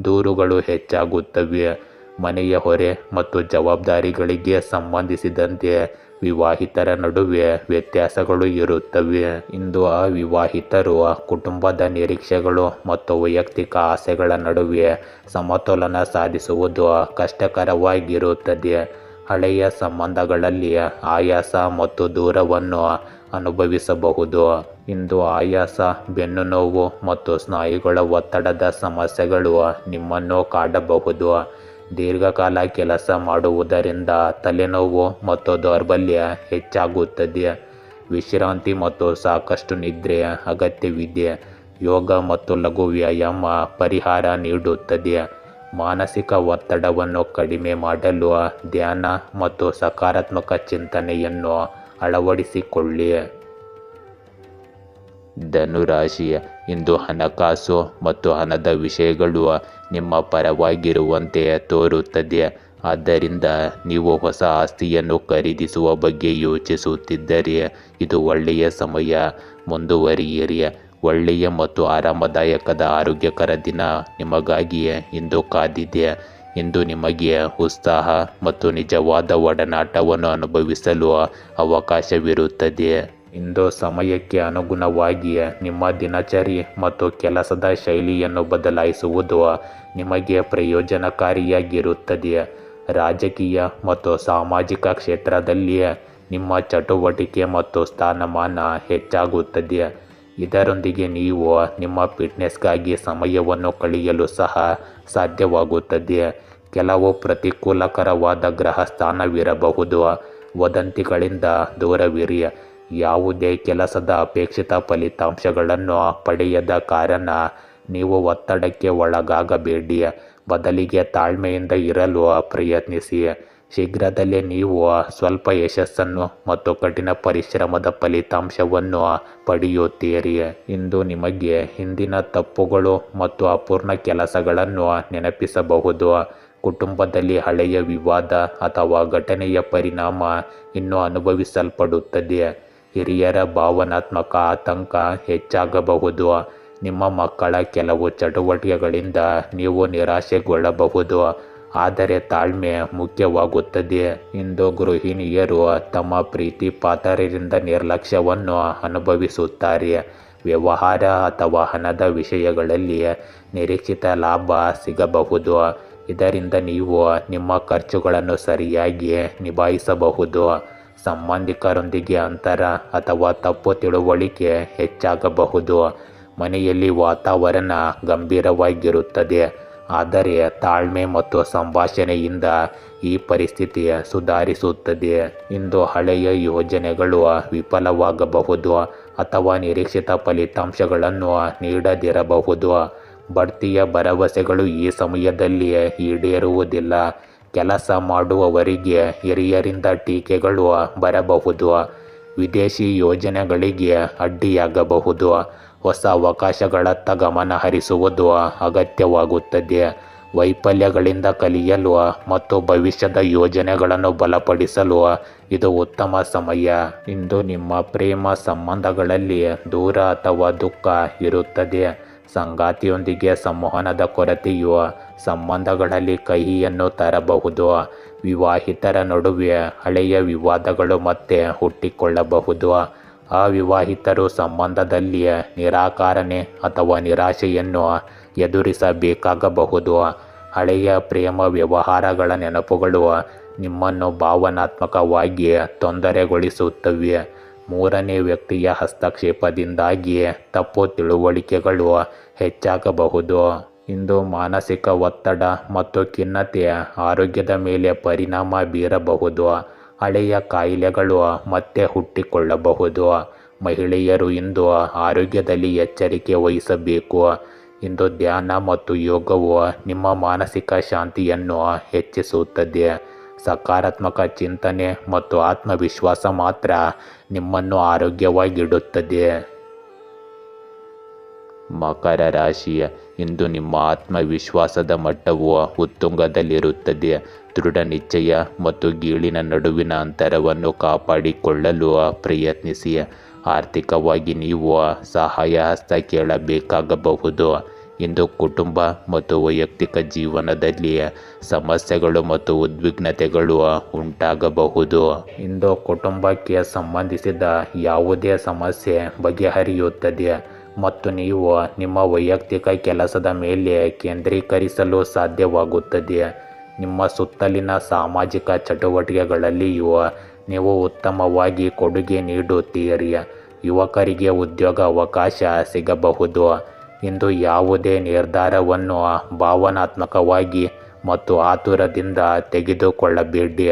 ದೂರುಗಳು ಹೆಚ್ಚಾಗುತ್ತವೆ. ಮನೆಯ ಹೊರೆ ಮತ್ತು ಜವಾಬ್ದಾರಿಗಳಿಗೆ ಸಂಬಂಧಿಸಿದಂತೆ ವಿವಾಹಿತರ ನಡುವೆ ವ್ಯತ್ಯಾಸಗಳು ಇರುತ್ತವೆ. ಇಂದು ಅವಿವಾಹಿತರು ಕುಟುಂಬದ ನಿರೀಕ್ಷೆಗಳು ಮತ್ತು ವೈಯಕ್ತಿಕ ಆಸೆಗಳ ನಡುವೆ ಸಮತೋಲನ ಸಾಧಿಸುವುದು ಕಷ್ಟಕರವಾಗಿರುತ್ತದೆ. ಹಳೆಯ ಸಂಬಂಧಗಳಲ್ಲಿ ಆಯಾಸ ಮತ್ತು ದೂರವನ್ನು ಅನುಭವಿಸಬಹುದು. ಇಂದು ಆಯಾಸ, ಬೆನ್ನುನೋವು ಮತ್ತು ಸ್ನಾಯುಗಳ ಒತ್ತಡದ ಸಮಸ್ಯೆಗಳು ನಿಮ್ಮನ್ನು ಕಾಡಬಹುದು. ದೀರ್ಘಕಾಲ ಕೆಲಸ ಮಾಡುವುದರಿಂದ ತಲೆನೋವು ಮತ್ತು ದೌರ್ಬಲ್ಯ ಹೆಚ್ಚಾಗುತ್ತದೆ. ವಿಶ್ರಾಂತಿ ಮತ್ತು ಸಾಕಷ್ಟು ನಿದ್ರೆ ಅಗತ್ಯವಿದೆ. ಯೋಗ ಮತ್ತು ಲಘು ವ್ಯಾಯಾಮ ಪರಿಹಾರ ನೀಡುತ್ತದೆ. ಮಾನಸಿಕ ಒತ್ತಡವನ್ನು ಕಡಿಮೆ ಮಾಡಲು ಧ್ಯಾನ ಮತ್ತು ಸಕಾರಾತ್ಮಕ ಚಿಂತನೆಯನ್ನು ಅಳವಡಿಸಿಕೊಳ್ಳಿ. ಧನುರಾಶಿ, ಇಂದು ಹಣಕಾಸು ಮತ್ತು ಹಣದ ವಿಷಯಗಳು ನಿಮ್ಮ ಪರವಾಗಿರುವಂತೆ ತೋರುತ್ತದೆ. ಆದ್ದರಿಂದ ನೀವು ಹೊಸ ಆಸ್ತಿಯನ್ನು ಖರೀದಿಸುವ ಬಗ್ಗೆ ಯೋಚಿಸುತ್ತಿದ್ದರೆ ಇದು ಒಳ್ಳೆಯ ಸಮಯ. ಮುಂದುವರಿಯಿರಿ. ಒಳ್ಳೆಯ ಮತ್ತು ಆರಾಮದಾಯಕದ ಆರೋಗ್ಯಕರ ದಿನ ನಿಮಗಾಗಿಯೇ ಇಂದು ಕಾದಿದೆ. ಇಂದು ನಿಮಗೆ ಉತ್ಸಾಹ ಮತ್ತು ನಿಜವಾದ ಒಡನಾಟವನ್ನು ಅನುಭವಿಸಲು ಅವಕಾಶವಿರುತ್ತದೆ. ಇಂದು ಸಮಯಕ್ಕೆ ಅನುಗುಣವಾಗಿ ನಿಮ್ಮ ದಿನಚರಿ ಮತ್ತು ಕೆಲಸದ ಶೈಲಿಯನ್ನು ಬದಲಾಯಿಸುವುದು ನಿಮಗೆ ಪ್ರಯೋಜನಕಾರಿಯಾಗಿರುತ್ತದೆ. ರಾಜಕೀಯ ಮತ್ತು ಸಾಮಾಜಿಕ ಕ್ಷೇತ್ರದಲ್ಲಿ ನಿಮ್ಮ ಚಟುವಟಿಕೆ ಮತ್ತು ಸ್ಥಾನಮಾನ ಹೆಚ್ಚಾಗುತ್ತದೆ. ಇದರೊಂದಿಗೆ ನೀವು ನಿಮ್ಮ ಫಿಟ್ನೆಸ್ಗಾಗಿ ಸಮಯವನ್ನು ಕಳೆಯಲು ಸಹ ಸಾಧ್ಯವಾಗುತ್ತದೆ. ಕೆಲವು ಪ್ರತಿಕೂಲಕರವಾದ ಗ್ರಹ ಸ್ಥಾನವಿರಬಹುದು. ವದಂತಿಗಳಿಂದ ದೂರವಿರಿ. ಯಾವುದೇ ಕೆಲಸದ ಅಪೇಕ್ಷಿತ ಫಲಿತಾಂಶಗಳನ್ನು ಪಡೆಯದ ಕಾರಣ ನೀವು ಒತ್ತಡಕ್ಕೆ ಒಳಗಾಗಬೇಡಿ. ಬದಲಿಗೆ ತಾಳ್ಮೆಯಿಂದ ಇರಲು ಪ್ರಯತ್ನಿಸಿ. ಶೀಘ್ರದಲ್ಲೇ ನೀವು ಸ್ವಲ್ಪ ಯಶಸ್ಸನ್ನು ಮತ್ತು ಕಠಿಣ ಪರಿಶ್ರಮದ ಫಲಿತಾಂಶವನ್ನು ಪಡೆಯುತ್ತೀರಿ. ಇಂದು ನಿಮಗೆ ಹಿಂದಿನ ತಪ್ಪುಗಳು ಮತ್ತು ಅಪೂರ್ಣ ಕೆಲಸಗಳನ್ನು ನೆನಪಿಸಬಹುದು. ಕುಟುಂಬದಲ್ಲಿ ಹಳೆಯ ವಿವಾದ ಅಥವಾ ಘಟನೆಯ ಪರಿಣಾಮ ಇನ್ನೂ ಅನುಭವಿಸಲ್ಪಡುತ್ತದೆ. ಹಿರಿಯರ ಭಾವನಾತ್ಮಕ ಆತಂಕ ಹೆಚ್ಚಾಗಬಹುದು. ನಿಮ್ಮ ಮಕ್ಕಳ ಕೆಲವು ಚಟುವಟಿಕೆಗಳಿಂದ ನೀವು ನಿರಾಶೆಗೊಳ್ಳಬಹುದು. ಆದರೆ ತಾಳ್ಮೆ ಮುಖ್ಯವಾಗುತ್ತದೆ. ಇಂದು ಗೃಹಿಣಿಯರು ತಮ್ಮ ಪ್ರೀತಿ ಪಾತ್ರರಿಂದ ನಿರ್ಲಕ್ಷ್ಯವನ್ನು ಅನುಭವಿಸುತ್ತಾರೆ. ವ್ಯವಹಾರ ಅಥವಾ ಹಣದ ವಿಷಯಗಳಲ್ಲಿ ನಿರೀಕ್ಷಿತ ಲಾಭ ಸಿಗಬಹುದು. ಇದರಿಂದ ನೀವು ನಿಮ್ಮ ಖರ್ಚುಗಳನ್ನು ಸರಿಯಾಗಿ ನಿಭಾಯಿಸಬಹುದು. ಸಂಬಂಧಿಕರೊಂದಿಗೆ ಅಂತರ ಅಥವಾ ತಪ್ಪು ತಿಳುವಳಿಕೆ ಹೆಚ್ಚಾಗಬಹುದು. ಮನೆಯಲ್ಲಿ ವಾತಾವರಣ ಗಂಭೀರವಾಗಿರುತ್ತದೆ. ಆದರೆ ತಾಳ್ಮೆ ಮತ್ತು ಸಂಭಾಷಣೆಯಿಂದ ಈ ಪರಿಸ್ಥಿತಿ ಸುಧಾರಿಸುತ್ತದೆ. ಇಂದು ಹಳೆಯ ಯೋಜನೆಗಳು ವಿಫಲವಾಗಬಹುದು ಅಥವಾ ನಿರೀಕ್ಷಿತ ಫಲಿತಾಂಶಗಳನ್ನು ನೀಡದಿರಬಹುದು. ಬಡ್ತಿಯ ಭರವಸೆಗಳು ಈ ಸಮಯದಲ್ಲಿ ಈಡೇರುವುದಿಲ್ಲ. ಕೆಲಸ ಮಾಡುವವರಿಗೆ ಹಿರಿಯರಿಂದ ಟೀಕೆಗಳು ಬರಬಹುದು. ವಿದೇಶಿ ಯೋಜನೆಗಳಿಗೆ ಅಡ್ಡಿಯಾಗಬಹುದು. ಹೊಸ ಅವಕಾಶಗಳತ್ತ ಗಮನ ಹರಿಸುವುದು ಅಗತ್ಯವಾಗುತ್ತದೆ. ವೈಫಲ್ಯಗಳಿಂದ ಕಲಿಯಲು ಮತ್ತು ಭವಿಷ್ಯದ ಯೋಜನೆಗಳನ್ನು ಬಲಪಡಿಸಲು ಇದು ಉತ್ತಮ ಸಮಯ. ಇಂದು ನಿಮ್ಮ ಪ್ರೇಮ ಸಂಬಂಧಗಳಲ್ಲಿ ದೂರ ಅಥವಾ ದುಃಖ ಇರುತ್ತದೆ. ಸಂಗಾತಿಯೊಂದಿಗೆ ಸಂವಹನದ ಕೊರತೆಯು ಸಂಬಂಧಗಳಲ್ಲಿ ಕಹಿಯನ್ನು ತರಬಹುದು. ವಿವಾಹಿತರ ನಡುವೆ ಹಳೆಯ ವಿವಾದಗಳು ಮತ್ತೆ ಹುಟ್ಟಿಕೊಳ್ಳಬಹುದು. ಅವಿವಾಹಿತರು ಸಂಬಂಧದಲ್ಲಿ ನಿರಾಕರಣೆ ಅಥವಾ ನಿರಾಶೆಯನ್ನು ಎದುರಿಸಬೇಕಾಗಬಹುದು. ಹಳೆಯ ಪ್ರೇಮ ವ್ಯವಹಾರಗಳ ನೆನಪುಗಳು ನಿಮ್ಮನ್ನು ಭಾವನಾತ್ಮಕವಾಗಿ ತೊಂದರೆಗೊಳಿಸುತ್ತವೆ. ಮೂರನೇ ವ್ಯಕ್ತಿಯ ಹಸ್ತಕ್ಷೇಪದಿಂದಾಗಿ ತಪ್ಪು ತಿಳುವಳಿಕೆಗಳು ಹೆಚ್ಚಾಗಬಹುದು. ಇಂದು ಮಾನಸಿಕ ಒತ್ತಡ ಮತ್ತು ಖಿನ್ನತೆ ಆರೋಗ್ಯದ ಮೇಲೆ ಪರಿಣಾಮ ಬೀರಬಹುದು. ಹಳೆಯ ಕಾಯಿಲೆಗಳು ಮತ್ತೆ ಹುಟ್ಟಿಕೊಳ್ಳಬಹುದು. ಮಹಿಳೆಯರು ಇಂದು ಆರೋಗ್ಯದಲ್ಲಿ ಎಚ್ಚರಿಕೆ ವಹಿಸಬೇಕು. ಇಂದು ಧ್ಯಾನ ಮತ್ತು ಯೋಗವು ನಿಮ್ಮ ಮಾನಸಿಕ ಶಾಂತಿಯನ್ನು ಹೆಚ್ಚಿಸುತ್ತದೆ. ಸಕಾರಾತ್ಮಕ ಚಿಂತನೆ ಮತ್ತು ಆತ್ಮವಿಶ್ವಾಸ ಮಾತ್ರ ನಿಮ್ಮನ್ನು ಆರೋಗ್ಯವಾಗಿಡುತ್ತದೆ. ಮಕರ ರಾಶಿ, ಇಂದು ನಿಮ್ಮ ಆತ್ಮವಿಶ್ವಾಸದ ಮಟ್ಟವು ಉತ್ತುಂಗದಲ್ಲಿರುತ್ತದೆ. ದೃಢ ನಿಶ್ಚಯ ಮತ್ತು ಗೀಳಿನ ನಡುವಿನ ಅಂತರವನ್ನು ಕಾಪಾಡಿಕೊಳ್ಳಲು ಪ್ರಯತ್ನಿಸಿ. ಆರ್ಥಿಕವಾಗಿ ನೀವು ಸಹಾಯ ಹಸ್ತ ಕೇಳಬೇಕಾಗಬಹುದು. ಇಂದು ಕುಟುಂಬ ಮತ್ತು ವೈಯಕ್ತಿಕ ಜೀವನದಲ್ಲಿ ಸಮಸ್ಯೆಗಳು ಮತ್ತು ಉದ್ವಿಗ್ನತೆಗಳು ಉಂಟಾಗಬಹುದು. ಇಂದು ಕುಟುಂಬಕ್ಕೆ ಸಂಬಂಧಿಸಿದ ಯಾವುದೇ ಸಮಸ್ಯೆ ಬಗೆಹರಿಯುತ್ತದೆ ಮತ್ತು ನೀವು ನಿಮ್ಮ ವೈಯಕ್ತಿಕ ಕೆಲಸದ ಮೇಲೆ ಕೇಂದ್ರೀಕರಿಸಲು ಸಾಧ್ಯವಾಗುತ್ತದೆ. ನಿಮ್ಮ ಸುತ್ತಲಿನ ಸಾಮಾಜಿಕ ಚಟುವಟಿಕೆಗಳಲ್ಲಿಯೂ ನೀವು ಉತ್ತಮವಾಗಿ ಕೊಡುಗೆ ನೀಡುತ್ತೀರಿ. ಯುವಕರಿಗೆ ಉದ್ಯೋಗ ಅವಕಾಶ ಸಿಗಬಹುದು. ಇಂದು ಯಾವುದೇ ನಿರ್ಧಾರವನ್ನು ಭಾವನಾತ್ಮಕವಾಗಿ ಮತ್ತು ಆತುರದಿಂದ ತೆಗೆದುಕೊಳ್ಳಬೇಡಿ.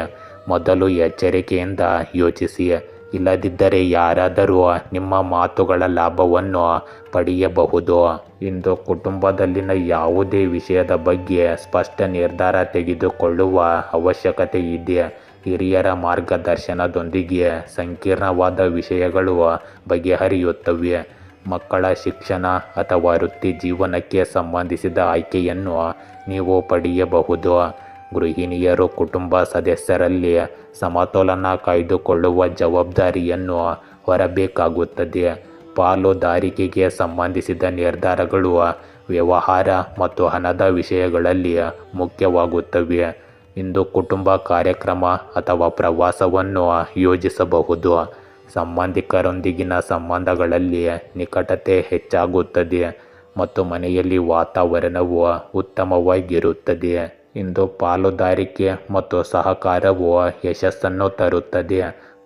ಮೊದಲು ಎಚ್ಚರಿಕೆಯಿಂದ ಯೋಚಿಸಿ, ಇಲ್ಲದಿದ್ದರೆ ಯಾರಾದರೂ ನಿಮ್ಮ ಮಾತುಗಳ ಲಾಭವನ್ನು ಪಡೆಯಬಹುದು. ಇಂದು ಕುಟುಂಬದಲ್ಲಿನ ಯಾವುದೇ ವಿಷಯದ ಬಗ್ಗೆ ಸ್ಪಷ್ಟ ನಿರ್ಧಾರ ತೆಗೆದುಕೊಳ್ಳುವ ಅವಶ್ಯಕತೆ ಇದೆ. ಹಿರಿಯರ ಮಾರ್ಗದರ್ಶನದೊಂದಿಗೆ ಸಂಕೀರ್ಣವಾದ ವಿಷಯಗಳು ಬಗೆಹರಿಯುತ್ತವೆ. ಮಕ್ಕಳ ಶಿಕ್ಷಣ ಅಥವಾ ವೃತ್ತಿ ಜೀವನಕ್ಕೆ ಸಂಬಂಧಿಸಿದ ಆಯ್ಕೆಯನ್ನು ನೀವು ಪಡೆಯಬಹುದು. ಗೃಹಿಣಿಯರು ಕುಟುಂಬ ಸದಸ್ಯರಲ್ಲಿ ಸಮತೋಲನ ಕಾಯ್ದುಕೊಳ್ಳುವ ಜವಾಬ್ದಾರಿಯನ್ನು ಹೊರಬೇಕಾಗುತ್ತದೆ. ಪಾಲುದಾರಿಕೆಗೆ ಸಂಬಂಧಿಸಿದ ನಿರ್ಧಾರಗಳು ವ್ಯವಹಾರ ಮತ್ತು ಹಣದ ವಿಷಯಗಳಲ್ಲಿ ಮುಖ್ಯವಾಗುತ್ತವೆ. ಇಂದು ಕುಟುಂಬ ಕಾರ್ಯಕ್ರಮ ಅಥವಾ ಪ್ರವಾಸವನ್ನು ಯೋಜಿಸಬಹುದು. ಸಂಬಂಧಿಕರೊಂದಿಗಿನ ಸಂಬಂಧಗಳಲ್ಲಿ ನಿಕಟತೆ ಹೆಚ್ಚಾಗುತ್ತದೆ ಮತ್ತು ಮನೆಯಲ್ಲಿ ವಾತಾವರಣವು ಉತ್ತಮವಾಗಿರುತ್ತದೆ. ಇಂದು ಪಾಲುದಾರಿಕೆ ಮತ್ತು ಸಹಕಾರವು ಯಶಸ್ಸನ್ನು ತರುತ್ತದೆ.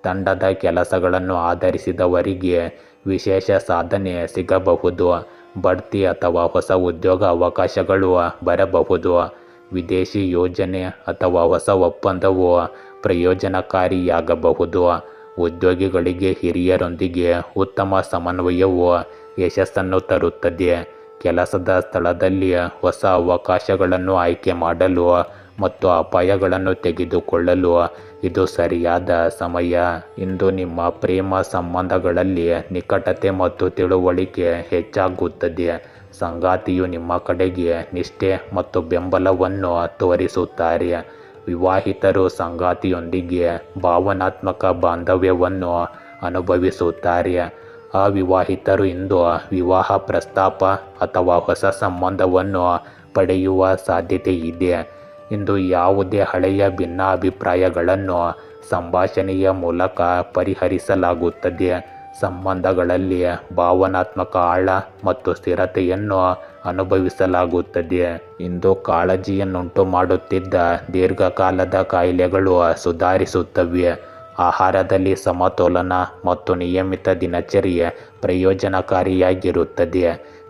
ತಂಡದ ಕೆಲಸಗಳನ್ನು ಆಧರಿಸಿದವರಿಗೆ ವಿಶೇಷ ಸಾಧನೆ ಸಿಗಬಹುದು. ಬಡ್ತಿ ಅಥವಾ ಹೊಸ ಉದ್ಯೋಗ ಅವಕಾಶಗಳು ಬರಬಹುದು. ವಿದೇಶಿ ಯೋಜನೆ ಅಥವಾ ಹೊಸ ಒಪ್ಪಂದವು ಪ್ರಯೋಜನಕಾರಿಯಾಗಬಹುದು. ಉದ್ಯೋಗಿಗಳಿಗೆ ಹಿರಿಯರೊಂದಿಗೆ ಉತ್ತಮ ಸಮನ್ವಯವು ಯಶಸ್ಸನ್ನು ತರುತ್ತದೆ. ಕೆಲಸದ ಸ್ಥಳದಲ್ಲಿ ಹೊಸ ಅವಕಾಶಗಳನ್ನು ಆಯ್ಕೆ ಮಾಡಲು ಮತ್ತು ಅಪಾಯಗಳನ್ನು ತೆಗೆದುಕೊಳ್ಳಲು ಇದು ಸರಿಯಾದ ಸಮಯ. ಇಂದು ನಿಮ್ಮ ಪ್ರೇಮ ಸಂಬಂಧಗಳಲ್ಲಿ ನಿಕಟತೆ ಮತ್ತು ತಿಳುವಳಿಕೆ ಹೆಚ್ಚಾಗುತ್ತದೆ. ಸಂಗಾತಿಯು ನಿಮ್ಮ ಕಡೆಗೆ ನಿಷ್ಠೆ ಮತ್ತು ಬೆಂಬಲವನ್ನು ತೋರಿಸುತ್ತಾರೆ. ವಿವಾಹಿತರು ಸಂಗಾತಿಯೊಂದಿಗೆ ಭಾವನಾತ್ಮಕ ಬಾಂಧವ್ಯವನ್ನು ಅನುಭವಿಸುತ್ತಾರೆ. ಅವಿವಾಹಿತರು ಇಂದು ವಿವಾಹ ಪ್ರಸ್ತಾಪ ಅಥವಾ ಹೊಸ ಸಂಬಂಧವನ್ನು ಪಡೆಯುವ ಸಾಧ್ಯತೆ ಇದೆ. ಇಂದು ಯಾವುದೇ ಹಳೆಯ ಭಿನ್ನಾಭಿಪ್ರಾಯಗಳನ್ನು ಸಂಭಾಷಣೆಯ ಮೂಲಕ ಪರಿಹರಿಸಲಾಗುತ್ತದೆ. ಸಂಬಂಧಗಳಲ್ಲಿ ಭಾವನಾತ್ಮಕ ಆಳ ಮತ್ತು ಸ್ಥಿರತೆಯನ್ನು ಅನುಭವಿಸಲಾಗುತ್ತದೆ. ಇಂದು ಕಾಳಜಿಯನ್ನುಂಟು ಮಾಡುತ್ತಿದ್ದ ದೀರ್ಘಕಾಲದ ಕಾಯಿಲೆಗಳು ಸುಧಾರಿಸುತ್ತವೆ. ಆಹಾರದಲ್ಲಿ ಸಮತೋಲನ ಮತ್ತು ನಿಯಮಿತ ದಿನಚರ್ಯೆ ಪ್ರಯೋಜನಕಾರಿಯಾಗಿರುತ್ತದೆ.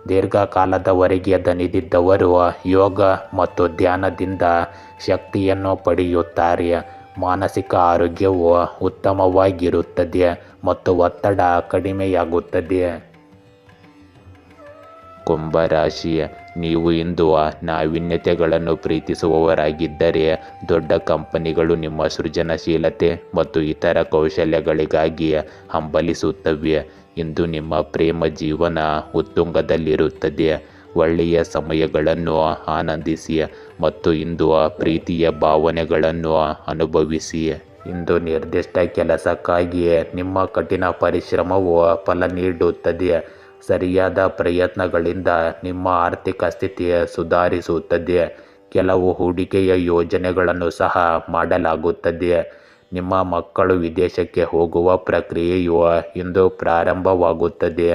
ದೀರ್ಘಕಾಲದವರೆಗೆ ದಣಿದಿದ್ದವರು ಯೋಗ ಮತ್ತು ಧ್ಯಾನದಿಂದ ಶಕ್ತಿಯನ್ನು ಪಡೆಯುತ್ತಾರೆ. ಮಾನಸಿಕ ಆರೋಗ್ಯವು ಉತ್ತಮವಾಗಿರುತ್ತದೆ ಮತ್ತು ಒತ್ತಡ ಕಡಿಮೆಯಾಗುತ್ತದೆ. ಕುಂಭರಾಶಿ, ನೀವು ಇಂದು ನಾವೀನ್ಯತೆಗಳನ್ನು ಪ್ರೀತಿಸುವವರಾಗಿದ್ದರೆ ದೊಡ್ಡ ಕಂಪನಿಗಳು ನಿಮ್ಮ ಸೃಜನಶೀಲತೆ ಮತ್ತು ಇತರ ಕೌಶಲ್ಯಗಳಿಗಾಗಿ ಹಂಬಲಿಸುತ್ತವೆ. ಇಂದು ನಿಮ್ಮ ಪ್ರೇಮ ಜೀವನ ಉತ್ತುಂಗದಲ್ಲಿರುತ್ತದೆ. ಒಳ್ಳೆಯ ಸಮಯಗಳನ್ನು ಆನಂದಿಸಿ ಮತ್ತು ಇಂದು ಪ್ರೀತಿಯ ಭಾವನೆಗಳನ್ನು ಅನುಭವಿಸಿ. ಇಂದು ನಿರ್ದಿಷ್ಟ ಕೆಲಸಕ್ಕಾಗಿ ನಿಮ್ಮ ಕಠಿಣ ಪರಿಶ್ರಮವು ಫಲ ನೀಡುತ್ತದೆ. ಸರಿಯಾದ ಪ್ರಯತ್ನಗಳಿಂದ ನಿಮ್ಮ ಆರ್ಥಿಕ ಸ್ಥಿತಿ ಸುಧಾರಿಸುತ್ತದೆ. ಕೆಲವು ಹೂಡಿಕೆಯ ಯೋಜನೆಗಳನ್ನು ಸಹ ಮಾಡಲಾಗುತ್ತದೆ. ನಿಮ್ಮ ಮಕ್ಕಳು ವಿದೇಶಕ್ಕೆ ಹೋಗುವ ಪ್ರಕ್ರಿಯೆಯು ಇಂದು ಪ್ರಾರಂಭವಾಗುತ್ತದೆ.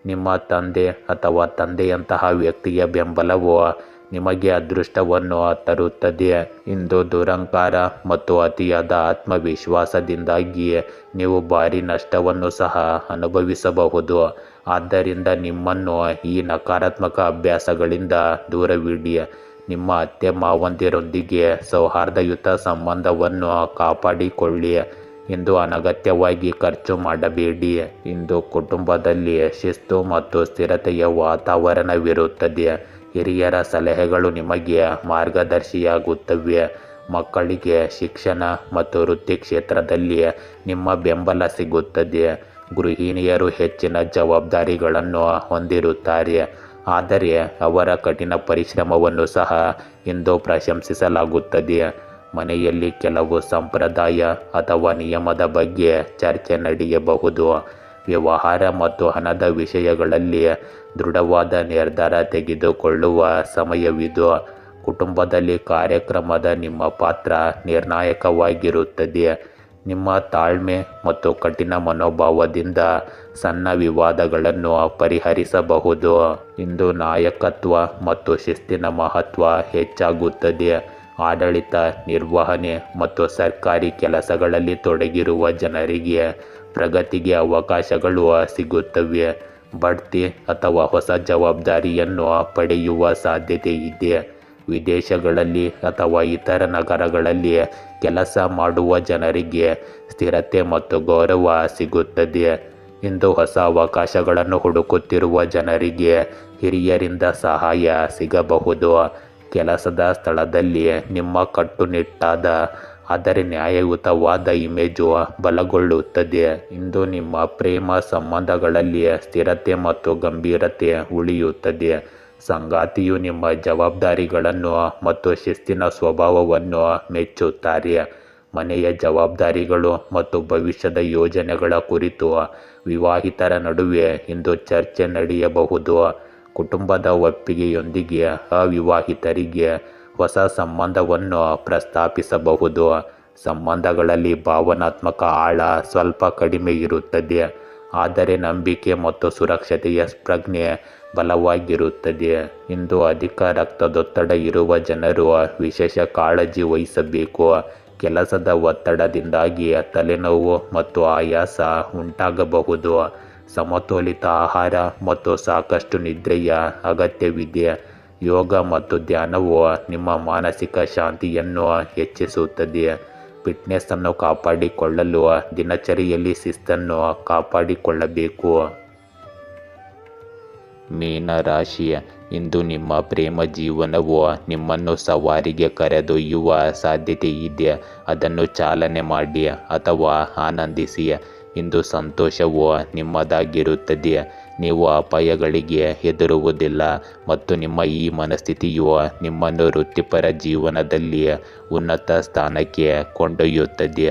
ನಿಮ್ಮ ತಂದೆ ಅಥವಾ ತಂದೆಯಂತಹ ವ್ಯಕ್ತಿಯ ಬೆಂಬಲವು ನಿಮಗೆ ಅದೃಷ್ಟವನ್ನು ತರುತ್ತದೆ. ಇಂದು ದುರಹಂಕಾರ ಮತ್ತು ಅತಿಯಾದ ಆತ್ಮವಿಶ್ವಾಸದಿಂದಾಗಿ ನೀವು ಭಾರೀ ನಷ್ಟವನ್ನು ಸಹ ಅನುಭವಿಸಬಹುದು. ಆದ್ದರಿಂದ ನಿಮ್ಮನ್ನು ಈ ನಕಾರಾತ್ಮಕ ಅಭ್ಯಾಸಗಳಿಂದ ದೂರವಿಡಿ. ನಿಮ್ಮ ಅತ್ತೆ ಮಾವಂದಿರೊಂದಿಗೆ ಸೌಹಾರ್ದಯುತ ಸಂಬಂಧವನ್ನು ಕಾಪಾಡಿಕೊಳ್ಳಿ. ಇಂದು ಅನಗತ್ಯವಾಗಿ ಖರ್ಚು ಮಾಡಬೇಡಿ. ಇಂದು ಕುಟುಂಬದಲ್ಲಿ ಶಿಸ್ತು ಮತ್ತು ಸ್ಥಿರತೆಯ ವಾತಾವರಣವಿರುತ್ತದೆ. ಹಿರಿಯರ ಸಲಹೆಗಳು ನಿಮಗೆ ಮಾರ್ಗದರ್ಶಿಯಾಗುತ್ತವೆ. ಮಕ್ಕಳಿಗೆ ಶಿಕ್ಷಣ ಮತ್ತು ವೃತ್ತಿ ಕ್ಷೇತ್ರದಲ್ಲಿ ನಿಮ್ಮ ಬೆಂಬಲ ಸಿಗುತ್ತದೆ. ಗೃಹಿಣಿಯರು ಹೆಚ್ಚಿನ ಜವಾಬ್ದಾರಿಗಳನ್ನು ಹೊಂದಿರುತ್ತಾರೆ, ಆದರೆ ಅವರ ಕಠಿಣ ಪರಿಶ್ರಮವನ್ನು ಸಹ ಇಂದು ಪ್ರಶಂಸಿಸಲಾಗುತ್ತದೆ. ಮನೆಯಲ್ಲಿ ಕೆಲವು ಸಂಪ್ರದಾಯ ಅಥವಾ ನಿಯಮದ ಬಗ್ಗೆ ಚರ್ಚೆ ನಡೆಯಬಹುದು. ವ್ಯವಹಾರ ಮತ್ತು ಹಣದ ವಿಷಯಗಳಲ್ಲಿ ದೃಢವಾದ ನಿರ್ಧಾರ ತೆಗೆದುಕೊಳ್ಳುವ ಸಮಯವಿದು. ಕುಟುಂಬದಲ್ಲಿ ಕಾರ್ಯಕ್ರಮದ ನಿಮ್ಮ ಪಾತ್ರ ನಿರ್ಣಾಯಕವಾಗಿರುತ್ತದೆ. ನಿಮ್ಮ ತಾಳ್ಮೆ ಮತ್ತು ಕಠಿಣ ಮನೋಭಾವದಿಂದ ಸಣ್ಣ ವಿವಾದಗಳನ್ನು ಪರಿಹರಿಸಬಹುದು. ಇಂದು ನಾಯಕತ್ವ ಮತ್ತು ಶಿಸ್ತಿನ ಮಹತ್ವ ಹೆಚ್ಚಾಗುತ್ತದೆ. ಆಡಳಿತ, ನಿರ್ವಹಣೆ ಮತ್ತು ಸರ್ಕಾರಿ ಕೆಲಸಗಳಲ್ಲಿ ತೊಡಗಿರುವ ಜನರಿಗೆ ಪ್ರಗತಿಗೆ ಅವಕಾಶಗಳು ಸಿಗುತ್ತವೆ. ಬಡ್ತಿ ಅಥವಾ ಹೊಸ ಜವಾಬ್ದಾರಿಯನ್ನು ಪಡೆಯುವ ಸಾಧ್ಯತೆ ಇದೆ. ವಿದೇಶಗಳಲ್ಲಿ ಅಥವಾ ಇತರ ನಗರಗಳಲ್ಲಿ ಕೆಲಸ ಮಾಡುವ ಜನರಿಗೆ ಸ್ಥಿರತೆ ಮತ್ತು ಗೌರವ ಸಿಗುತ್ತದೆ. ಇಂದು ಹೊಸ ಅವಕಾಶಗಳನ್ನು ಹುಡುಕುತ್ತಿರುವ ಜನರಿಗೆ ಹಿರಿಯರಿಂದ ಸಹಾಯ ಸಿಗಬಹುದು. ಕೆಲಸದ ಸ್ಥಳದಲ್ಲಿ ನಿಮ್ಮ ಕಟ್ಟುನಿಟ್ಟಾದ ಆದರೆ ನ್ಯಾಯಯುತವಾದ ಇಮೇಜು ಬಲಗೊಳ್ಳುತ್ತದೆ. ಇಂದು ನಿಮ್ಮ ಪ್ರೇಮ ಸಂಬಂಧಗಳಲ್ಲಿ ಸ್ಥಿರತೆ ಮತ್ತು ಗಂಭೀರತೆ ಉಳಿಯುತ್ತದೆ. ಸಂಗಾತಿಯು ನಿಮ್ಮ ಜವಾಬ್ದಾರಿಗಳನ್ನು ಮತ್ತು ಶಿಸ್ತಿನ ಸ್ವಭಾವವನ್ನು ಮೆಚ್ಚುತ್ತಾರೆ. ಮನೆಯ ಜವಾಬ್ದಾರಿಗಳು ಮತ್ತು ಭವಿಷ್ಯದ ಯೋಜನೆಗಳ ಕುರಿತು ವಿವಾಹಿತರ ನಡುವೆ ಇಂದು ಚರ್ಚೆ ನಡೆಯಬಹುದು. ಕುಟುಂಬದ ಒಪ್ಪಿಗೆಯೊಂದಿಗೆ ಅವಿವಾಹಿತರಿಗೆ ಹೊಸ ಸಂಬಂಧವನ್ನು ಪ್ರಸ್ತಾಪಿಸಬಹುದು. ಸಂಬಂಧಗಳಲ್ಲಿ ಭಾವನಾತ್ಮಕ ಆಳ ಸ್ವಲ್ಪ ಕಡಿಮೆ ಇರುತ್ತದೆ, ಆದರೆ ನಂಬಿಕೆ ಮತ್ತು ಸುರಕ್ಷತೆಯ ಪ್ರಜ್ಞೆ ಬಲವಾಗಿರುತ್ತದೆ. ಇಂದು ಅಧಿಕ ರಕ್ತದೊತ್ತಡ ಇರುವ ಜನರು ವಿಶೇಷ ಕಾಳಜಿ ವಹಿಸಬೇಕು. ಕೆಲಸದ ಒತ್ತಡದಿಂದಾಗಿ ತಲೆನೋವು ಮತ್ತು ಆಯಾಸ ಉಂಟಾಗಬಹುದು. ಸಮತೋಲಿತ ಆಹಾರ ಮತ್ತು ಸಾಕಷ್ಟು ನಿದ್ರೆಯ ಅಗತ್ಯವಿದೆ. ಯೋಗ ಮತ್ತು ಧ್ಯಾನವು ನಿಮ್ಮ ಮಾನಸಿಕ ಶಾಂತಿಯನ್ನು ಹೆಚ್ಚಿಸುತ್ತದೆ. ಫಿಟ್ನೆಸ್ ಅನ್ನು ಕಾಪಾಡಿಕೊಳ್ಳಲು ದಿನಚರಿಯಲ್ಲಿ ಶಿಸ್ತನ್ನು ಕಾಪಾಡಿಕೊಳ್ಳಬೇಕು. ಮೀನರಾಶಿ, ಇಂದು ನಿಮ್ಮ ಪ್ರೇಮ ಜೀವನವು ನಿಮ್ಮನ್ನು ಸವಾರಿಗೆ ಕರೆದೊಯ್ಯುವ ಸಾಧ್ಯತೆ ಇದೆ. ಅದನ್ನು ಚಾಲನೆ ಮಾಡಿ ಅಥವಾ ಆನಂದಿಸಿ. ಇಂದು ಸಂತೋಷವು ನಿಮ್ಮದಾಗಿರುತ್ತದೆ. ನೀವು ಅಪಾಯಗಳಿಗೆ ಹೆದರುವುದಿಲ್ಲ ಮತ್ತು ನಿಮ್ಮ ಈ ಮನಸ್ಥಿತಿಯು ನಿಮ್ಮನ್ನು ವೃತ್ತಿಪರ ಜೀವನದಲ್ಲಿ ಉನ್ನತ ಸ್ಥಾನಕ್ಕೆ ಕೊಂಡೊಯ್ಯುತ್ತದೆ.